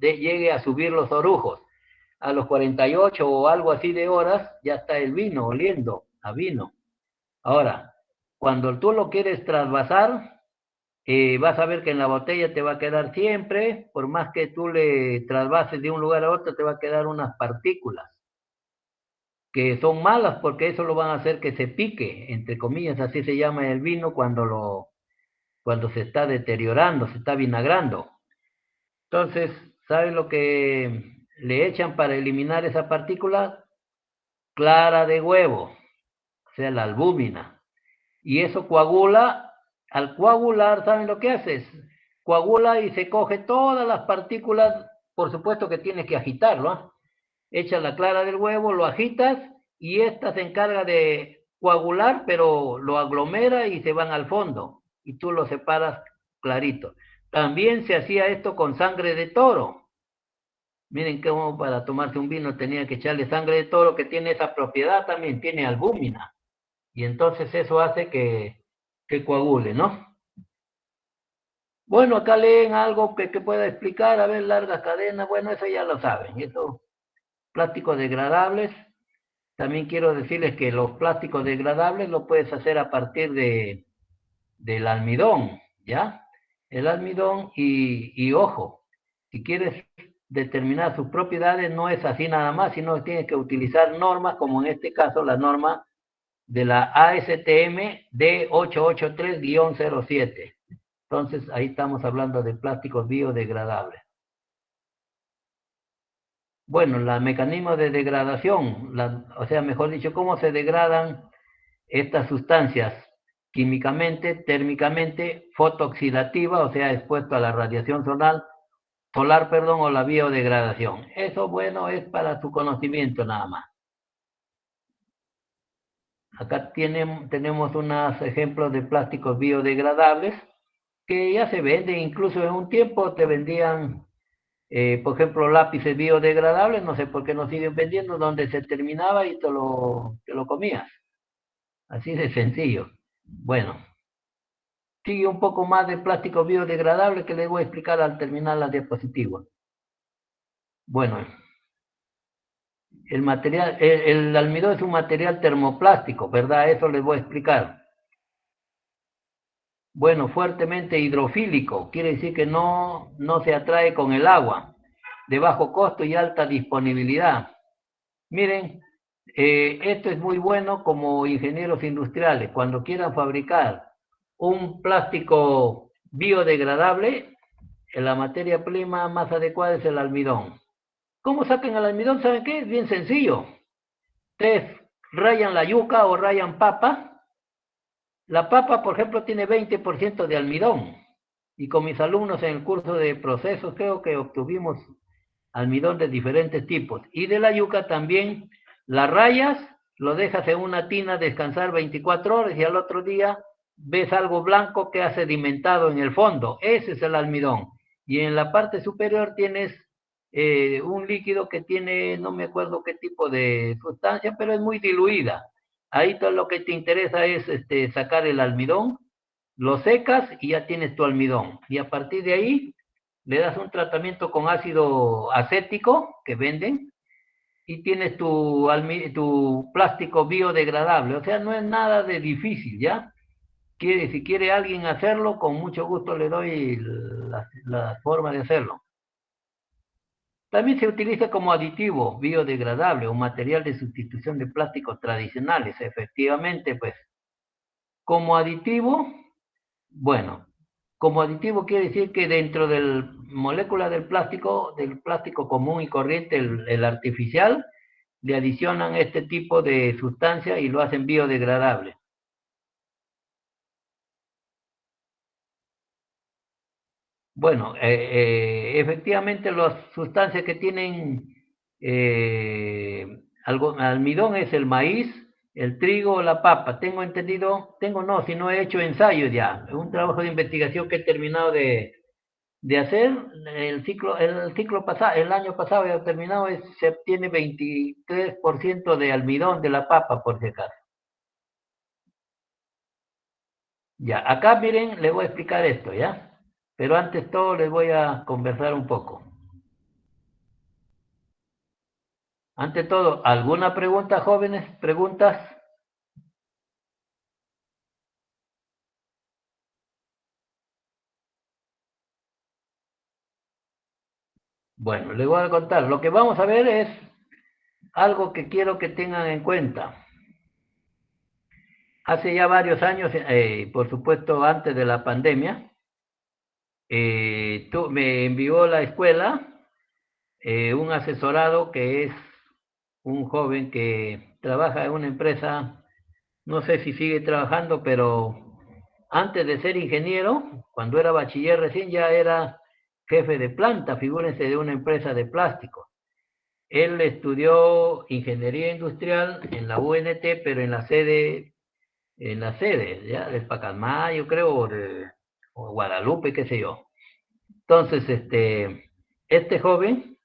llegue a subir los orujos. A los 48 o algo así de horas, ya está el vino oliendo a vino. Ahora, cuando tú lo quieres trasvasar, vas a ver que en la botella te va a quedar siempre, por más que tú le trasvases de un lugar a otro, te va a quedar unas partículas que son malas porque eso lo van a hacer que se pique, entre comillas, así se llama el vino cuando se está deteriorando, se está vinagrando. Entonces, ¿sabes lo que le echan para eliminar esa partícula? Clara de huevo, o sea, la albúmina. Y eso coagula, al coagular, ¿saben lo que haces? Coagula y se coge todas las partículas, por supuesto que tienes que agitarlo, ¿eh? Echas la clara del huevo, lo agitas y esta se encarga de coagular, pero lo aglomera y se van al fondo y tú lo separas clarito. También se hacía esto con sangre de toro. Miren cómo para tomarse un vino tenía que echarle sangre de toro que tiene esa propiedad también, tiene albúmina. Y entonces eso hace que coagule, ¿no? Bueno, acá leen algo que pueda explicar, a ver, largas cadenas, bueno, eso ya lo saben, eso, plásticos degradables. También quiero decirles que los plásticos degradables lo puedes hacer a partir del almidón, ¿ya? El almidón y ojo, si quieres determinar sus propiedades, no es así nada más, sino que tienes que utilizar normas, como en este caso la norma de la ASTM D883-07. Entonces, ahí estamos hablando de plásticos biodegradables. Bueno, los mecanismos de degradación, o sea, mejor dicho, cómo se degradan estas sustancias químicamente, térmicamente, fotooxidativa, o sea, expuesto a la radiación solar, perdón, o la biodegradación. Eso, bueno, es para tu conocimiento nada más. Acá tenemos unos ejemplos de plásticos biodegradables que ya se venden, incluso en un tiempo te vendían, por ejemplo, lápices biodegradables, no sé por qué no siguen vendiendo, donde se terminaba y te lo comías. Así de sencillo. Bueno, sigue un poco más de plástico biodegradable que les voy a explicar al terminar la diapositiva. Bueno, el almidón es un material termoplástico, ¿verdad? Eso les voy a explicar. Bueno, fuertemente hidrofílico, quiere decir que no se atrae con el agua, de bajo costo y alta disponibilidad. Miren, esto es muy bueno como ingenieros industriales. Cuando quieran fabricar un plástico biodegradable, la materia prima más adecuada es el almidón. ¿Cómo sacan el almidón? ¿Saben qué? Es bien sencillo. Ustedes rayan la yuca o rayan papa. La papa, por ejemplo, tiene 20% de almidón. Y con mis alumnos en el curso de procesos creo que obtuvimos almidón de diferentes tipos. Y de la yuca también la rayas, lo dejas en una tina descansar 24 horas y al otro día ves algo blanco que ha sedimentado en el fondo. Ese es el almidón. Y en la parte superior tienes un líquido que tiene, no me acuerdo qué tipo de sustancia, pero es muy diluida. Ahí todo lo que te interesa es sacar el almidón, lo secas y ya tienes tu almidón. Y a partir de ahí le das un tratamiento con ácido acético que venden y tienes tu plástico biodegradable. O sea, no es nada de difícil, ¿ya? Si quiere alguien hacerlo, con mucho gusto le doy la forma de hacerlo. También se utiliza como aditivo biodegradable o material de sustitución de plásticos tradicionales. Efectivamente, pues, como aditivo, bueno, como aditivo quiere decir que dentro de la molécula del plástico común y corriente, el artificial, le adicionan este tipo de sustancia y lo hacen biodegradable. Bueno, efectivamente las sustancias que tienen almidón es el maíz, el trigo, la papa. Tengo entendido, tengo no, si no he hecho ensayos ya. Es un trabajo de investigación que he terminado de hacer. El ciclo pasado, el año pasado ya terminado, se obtiene 23% de almidón de la papa, por si acaso. Ya, acá miren, les voy a explicar esto, ¿ya? Pero antes todo les voy a conversar un poco. Ante todo, ¿alguna pregunta, jóvenes? ¿Preguntas? Bueno, les voy a contar. Lo que vamos a ver es algo que quiero que tengan en cuenta. Hace ya varios años, por supuesto antes de la pandemia, me envió la escuela un asesorado que es un joven que trabaja en una empresa, no sé si sigue trabajando, pero antes de ser ingeniero, cuando era bachiller recién ya era jefe de planta, figúrense, de una empresa de plástico. Él estudió ingeniería industrial en la UNT, pero en la sede, ya, de Pacalmayo, creo, o Guadalupe, qué sé yo. Entonces, este joven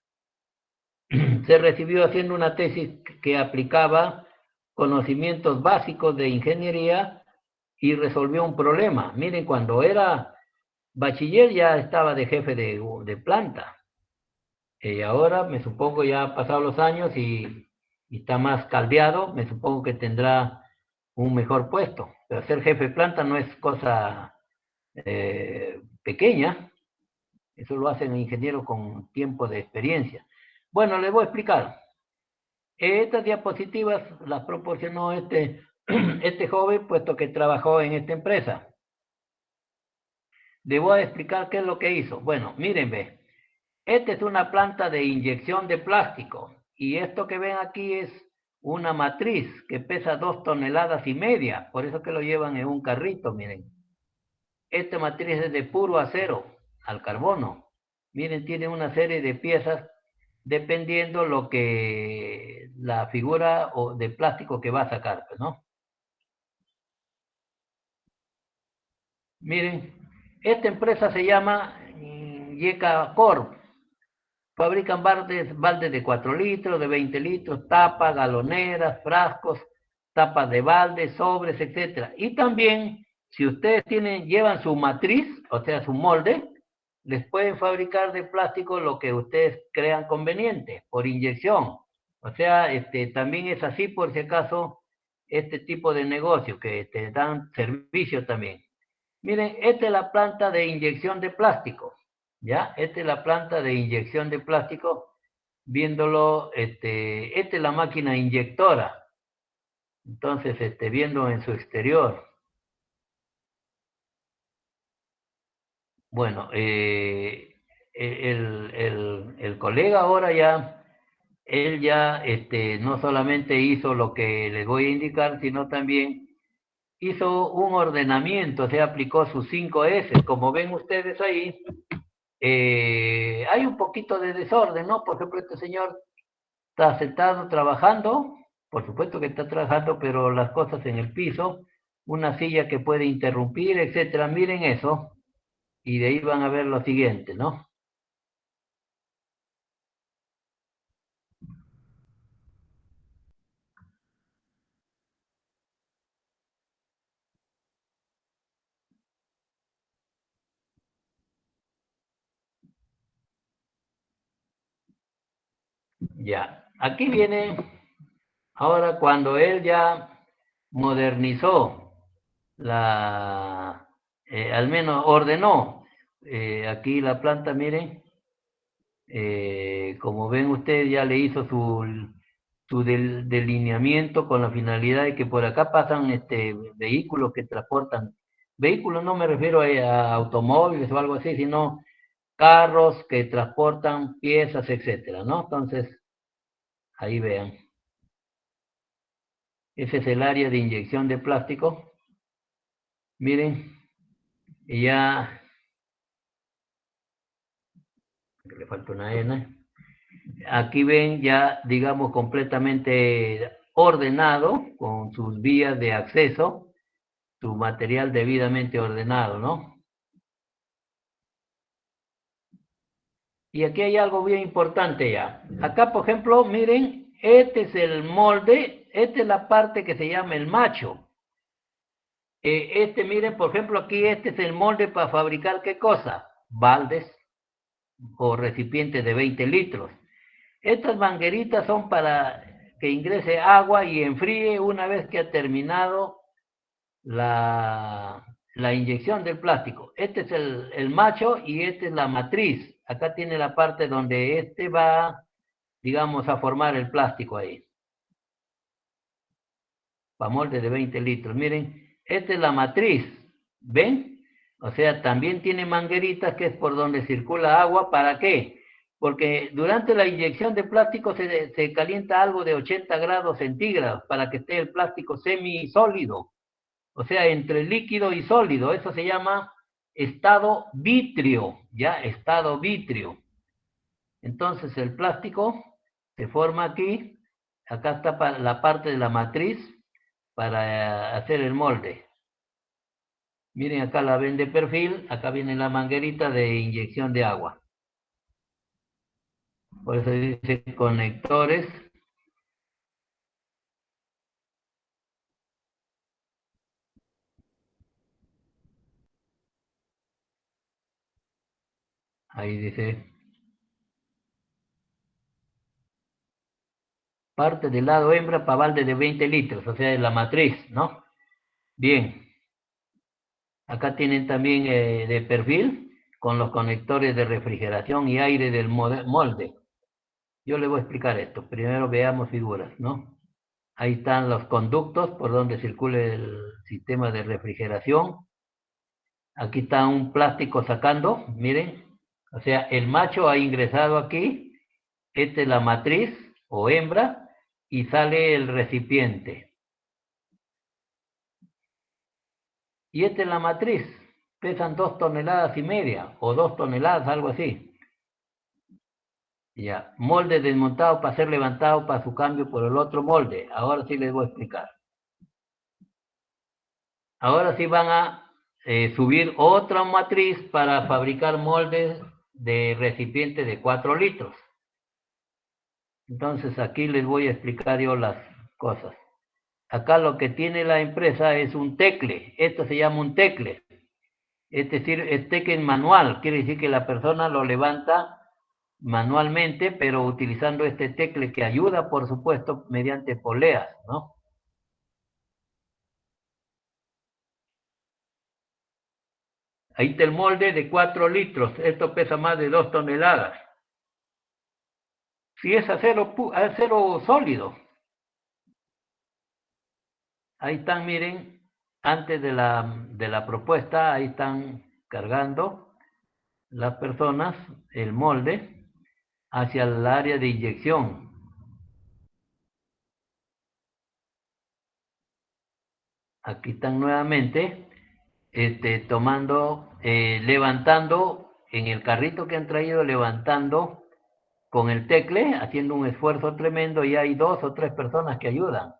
se recibió haciendo una tesis que aplicaba conocimientos básicos de ingeniería y resolvió un problema. Miren, cuando era bachiller ya estaba de jefe de planta. Ahora me supongo ya han pasado los años y está más caldeado, me supongo que tendrá un mejor puesto. Pero ser jefe de planta no es cosa pequeña, eso lo hacen ingenieros con tiempo de experiencia. Bueno, les voy a explicar. Estas diapositivas las proporcionó este joven, puesto que trabajó en esta empresa. Les voy a explicar qué es lo que hizo. Bueno, miren, ve. Esta es una planta de inyección de plástico y esto que ven aquí es una matriz que pesa 2,5 toneladas, por eso que lo llevan en un carrito, miren. Esta matriz es de puro acero al carbono. Miren, tiene una serie de piezas dependiendo lo que la figura o de plástico que va a sacar, pues, ¿no? Miren, esta empresa se llama Yeca Corp. Fabrican baldes de 4 litros, de 20 litros, tapas, galoneras, frascos, tapas de baldes, sobres, etcétera. Y también, si ustedes llevan su matriz, o sea, su molde, les pueden fabricar de plástico lo que ustedes crean conveniente, por inyección. O sea, también es así por si acaso este tipo de negocio que te dan servicio también. Miren, esta es la planta de inyección de plástico, ¿ya? Esta es la planta de inyección de plástico, viéndolo, esta es la máquina inyectora, entonces, viendo en su exterior. Bueno, el colega ahora ya, él ya, no solamente hizo lo que les voy a indicar, sino también hizo un ordenamiento, se aplicó sus 5 S, como ven ustedes ahí. Hay un poquito de desorden, ¿no? Por ejemplo, este señor está sentado trabajando, por supuesto que está trabajando, pero las cosas en el piso, una silla que puede interrumpir, etcétera. Miren eso, y de ahí van a ver lo siguiente, ¿no? Ya, aquí viene ahora cuando él ya modernizó al menos ordenó, aquí la planta, miren, como ven ustedes, ya le hizo su delineamiento con la finalidad de que por acá pasan vehículos que transportan, vehículos no me refiero a automóviles o algo así, sino carros que transportan piezas, etcétera, ¿no? Entonces, ahí vean, ese es el área de inyección de plástico. Miren, y ya le falta una N. Aquí ven ya, digamos, completamente ordenado, con sus vías de acceso, su material debidamente ordenado, ¿no? Y aquí hay algo bien importante ya. Acá, por ejemplo, miren, este es el molde, esta es la parte que se llama el macho. Miren, por ejemplo, aquí este es el molde para fabricar, ¿qué cosa? Baldes o recipientes de 20 litros. Estas mangueritas son para que ingrese agua y enfríe una vez que ha terminado la inyección del plástico. Este es el macho y esta es la matriz. Acá tiene la parte donde va, digamos, a formar el plástico ahí. Para molde de 20 litros. Miren, esta es la matriz. ¿Ven? O sea, también tiene mangueritas que es por donde circula agua. ¿Para qué? Porque durante la inyección de plástico se calienta algo de 80 grados centígrados para que esté el plástico semisólido. O sea, entre líquido y sólido. Eso se llama estado vitrio, ¿ya? Estado vitrio. Entonces el plástico se forma aquí. Acá está la parte de la matriz para hacer el molde. Miren, acá la ven de perfil, acá viene la manguerita de inyección de agua. Por eso dice conectores. Ahí dice parte del lado hembra para balde de 20 litros, o sea, de la matriz, ¿no? Bien. Acá tienen también de perfil con los conectores de refrigeración y aire del molde. Yo les voy a explicar esto. Primero veamos figuras, ¿no? Ahí están los conductos por donde circula el sistema de refrigeración. Aquí está un plástico sacando, miren. O sea, el macho ha ingresado aquí. Esta es la matriz o hembra y sale el recipiente. Y esta es la matriz. Pesan 2,5 toneladas o 2 toneladas, algo así. Ya, molde desmontado para ser levantado para su cambio por el otro molde. Ahora sí les voy a explicar. Ahora sí van a subir otra matriz para fabricar moldes de recipiente de 4 litros. Entonces aquí les voy a explicar yo las cosas. Acá lo que tiene la empresa es un tecle. Esto se llama un tecle. Es decir, es tecle manual. Quiere decir que la persona lo levanta manualmente, pero utilizando este tecle que ayuda, por supuesto, mediante poleas, ¿no? Ahí está el molde de 4 litros. Esto pesa más de 2 toneladas. Si es acero sólido. Ahí están, miren, antes de la propuesta, ahí están cargando las personas el molde hacia el área de inyección. Aquí están nuevamente levantando en el carrito que han traído, levantando con el tecle, haciendo un esfuerzo tremendo, y hay 2 o 3 personas que ayudan.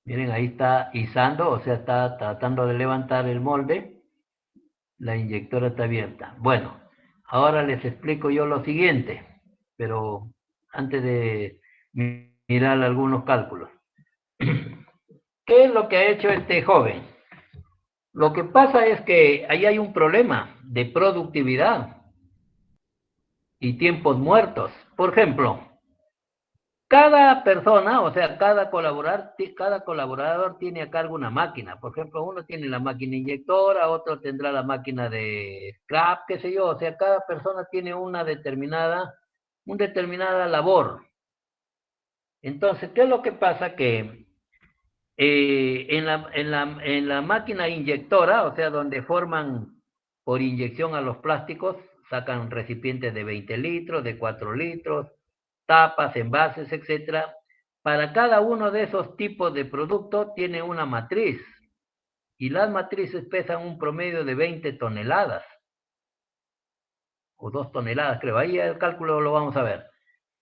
Miren, ahí está izando, o sea, está tratando de levantar el molde. La inyectora está abierta. Bueno, ahora les explico yo lo siguiente, pero antes de mirar algunos cálculos. ¿Qué es lo que ha hecho este joven? Lo que pasa es que ahí hay un problema de productividad y tiempos muertos. Por ejemplo, cada persona, o sea, cada colaborador tiene a cargo una máquina. Por ejemplo, uno tiene la máquina inyectora, otro tendrá la máquina de scrap, qué sé yo. O sea, cada persona tiene una determinada labor. Entonces, ¿qué es lo que pasa? Que en la máquina inyectora, o sea, donde forman por inyección a los plásticos, sacan recipientes de 20 litros, de 4 litros, tapas, envases, etcétera. Para cada uno de esos tipos de productos tiene una matriz. y las matrices pesan un promedio de 20 toneladas, o 2 toneladas creo, ahí el cálculo lo vamos a ver.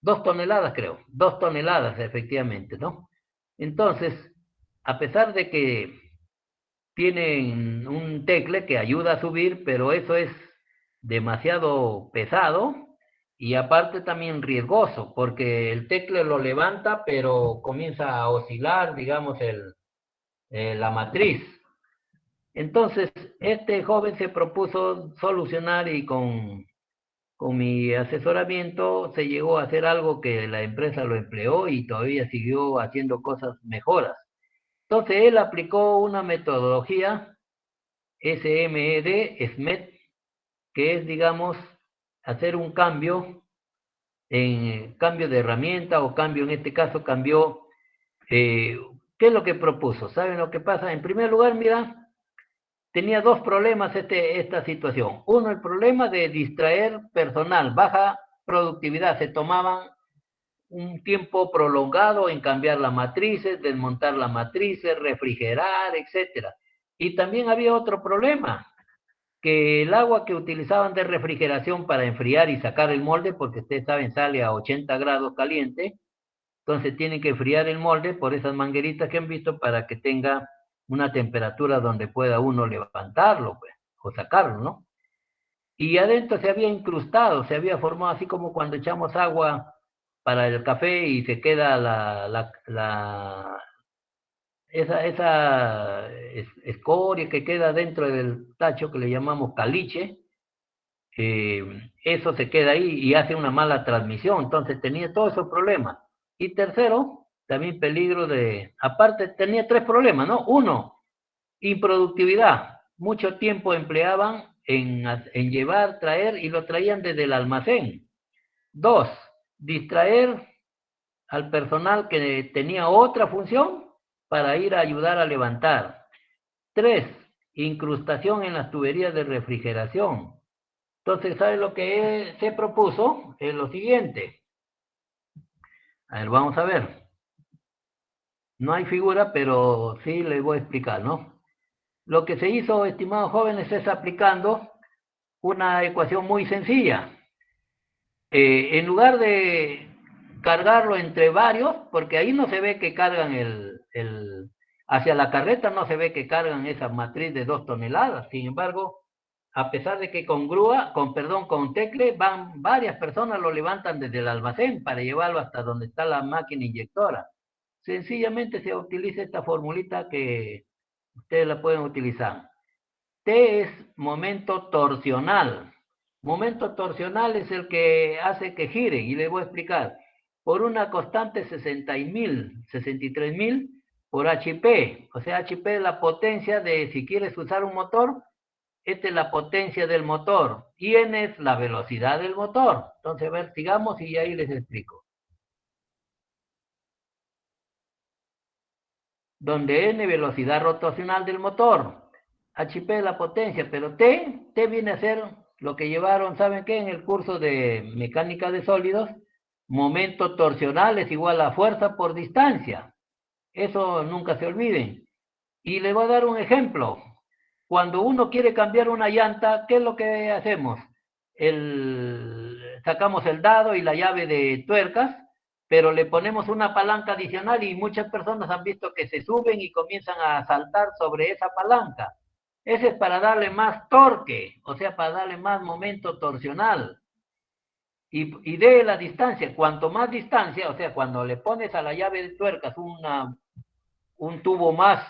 2 toneladas creo, 2 toneladas efectivamente, ¿no? Entonces, a pesar de que tienen un tecle que ayuda a subir, pero eso es demasiado pesado y aparte también riesgoso, porque el tecle lo levanta, pero comienza a oscilar, digamos, la matriz. Entonces, este joven se propuso solucionar y con mi asesoramiento se llegó a hacer algo que la empresa lo empleó y todavía siguió haciendo cosas mejoras. Entonces, él aplicó una metodología SMED, SMED, que es, digamos, hacer un cambio, en cambio de herramienta o cambio, en este caso, cambió, ¿qué es lo que propuso? ¿Saben lo que pasa? En primer lugar, mira, tenía dos problemas esta situación. Uno, el problema de distraer personal, baja productividad, se tomaban un tiempo prolongado en cambiar las matrices, desmontar las matrices, refrigerar, etcétera. Y también había otro problema, que el agua que utilizaban de refrigeración para enfriar y sacar el molde, porque ustedes saben, sale a 80 grados caliente, entonces tienen que enfriar el molde por esas mangueritas que han visto para que tenga una temperatura donde pueda uno levantarlo, pues, o sacarlo, ¿no? Y adentro se había incrustado, se había formado así como cuando echamos agua para el café y se queda esa escoria que queda dentro del tacho que le llamamos caliche, eso se queda ahí y hace una mala transmisión. Entonces tenía todos esos problemas. Y tercero, también peligro de, aparte tenía tres problemas, ¿no? Uno, improductividad. Mucho tiempo empleaban en llevar, traer y lo traían desde el almacén. Dos, distraer al personal que tenía otra función para ir a ayudar a levantar. Tres, incrustación en las tuberías de refrigeración. Entonces, ¿sabe lo que se propuso? Es lo siguiente. A ver, vamos a ver. No hay figura, pero sí les voy a explicar, ¿no? Lo que se hizo, estimados jóvenes, es aplicando una ecuación muy sencilla. En lugar de cargarlo entre varios, porque ahí no se ve que cargan hacia la carreta no se ve que cargan esa matriz de 2 toneladas. Sin embargo, a pesar de que con grúa, con tecle, van varias personas, lo levantan desde el almacén para llevarlo hasta donde está la máquina inyectora. Sencillamente se utiliza esta formulita que ustedes la pueden utilizar. T es momento torsional. Momento torsional es el que hace que giren, y les voy a explicar. Por una constante 63.000 por HP. O sea, HP es la potencia de, si quieres usar un motor, esta es la potencia del motor. Y N es la velocidad del motor. Entonces, a ver, sigamos y ahí les explico. Donde N velocidad rotacional del motor, HP es la potencia, pero T viene a ser lo que llevaron, ¿saben qué? En el curso de mecánica de sólidos, momento torsional es igual a fuerza por distancia. Eso nunca se olviden. Y les voy a dar un ejemplo. Cuando uno quiere cambiar una llanta, ¿qué es lo que hacemos? Sacamos el dado y la llave de tuercas, pero le ponemos una palanca adicional y muchas personas han visto que se suben y comienzan a saltar sobre esa palanca. Ese es para darle más torque, o sea, para darle más momento torsional. Y de la distancia, cuanto más distancia, o sea, cuando le pones a la llave de tuercas un tubo más,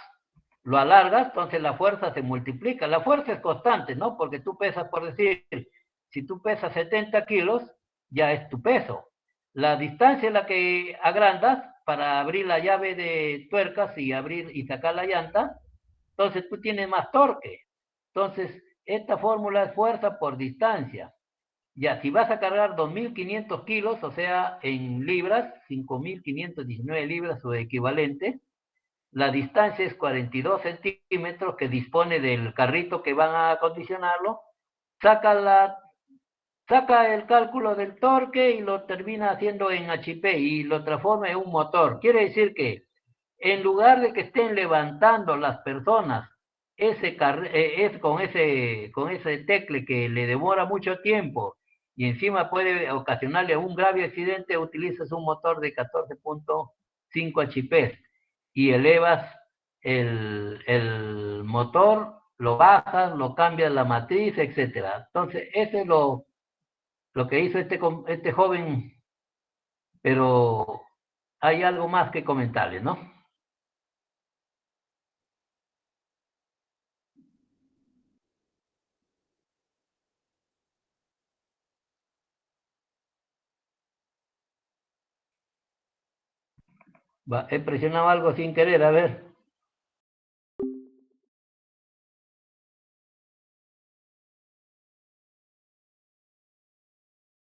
lo alargas, entonces la fuerza se multiplica. La fuerza es constante, ¿no? Porque tú pesas, por decir, si tú pesas 70 kilos, ya es tu peso. La distancia es la que agrandas para abrir la llave de tuercas y abrir y sacar la llanta, entonces tú tienes más torque. Entonces, esta fórmula es fuerza por distancia. Ya, si vas a cargar 2.500 kilos, o sea, en libras, 5.519 libras o equivalente, la distancia es 42 centímetros que dispone del carrito que van a acondicionarlo, saca el cálculo del torque y lo termina haciendo en HP y lo transforma en un motor. Quiere decir que en lugar de que estén levantando las personas con ese tecle que le demora mucho tiempo y encima puede ocasionarle un grave accidente, utilizas un motor de 14.5 HP y elevas el motor, lo bajas, lo cambias la matriz, etcétera. Entonces, eso es lo que hizo este joven, pero hay algo más que comentarle, ¿no? He presionado algo sin querer, a ver.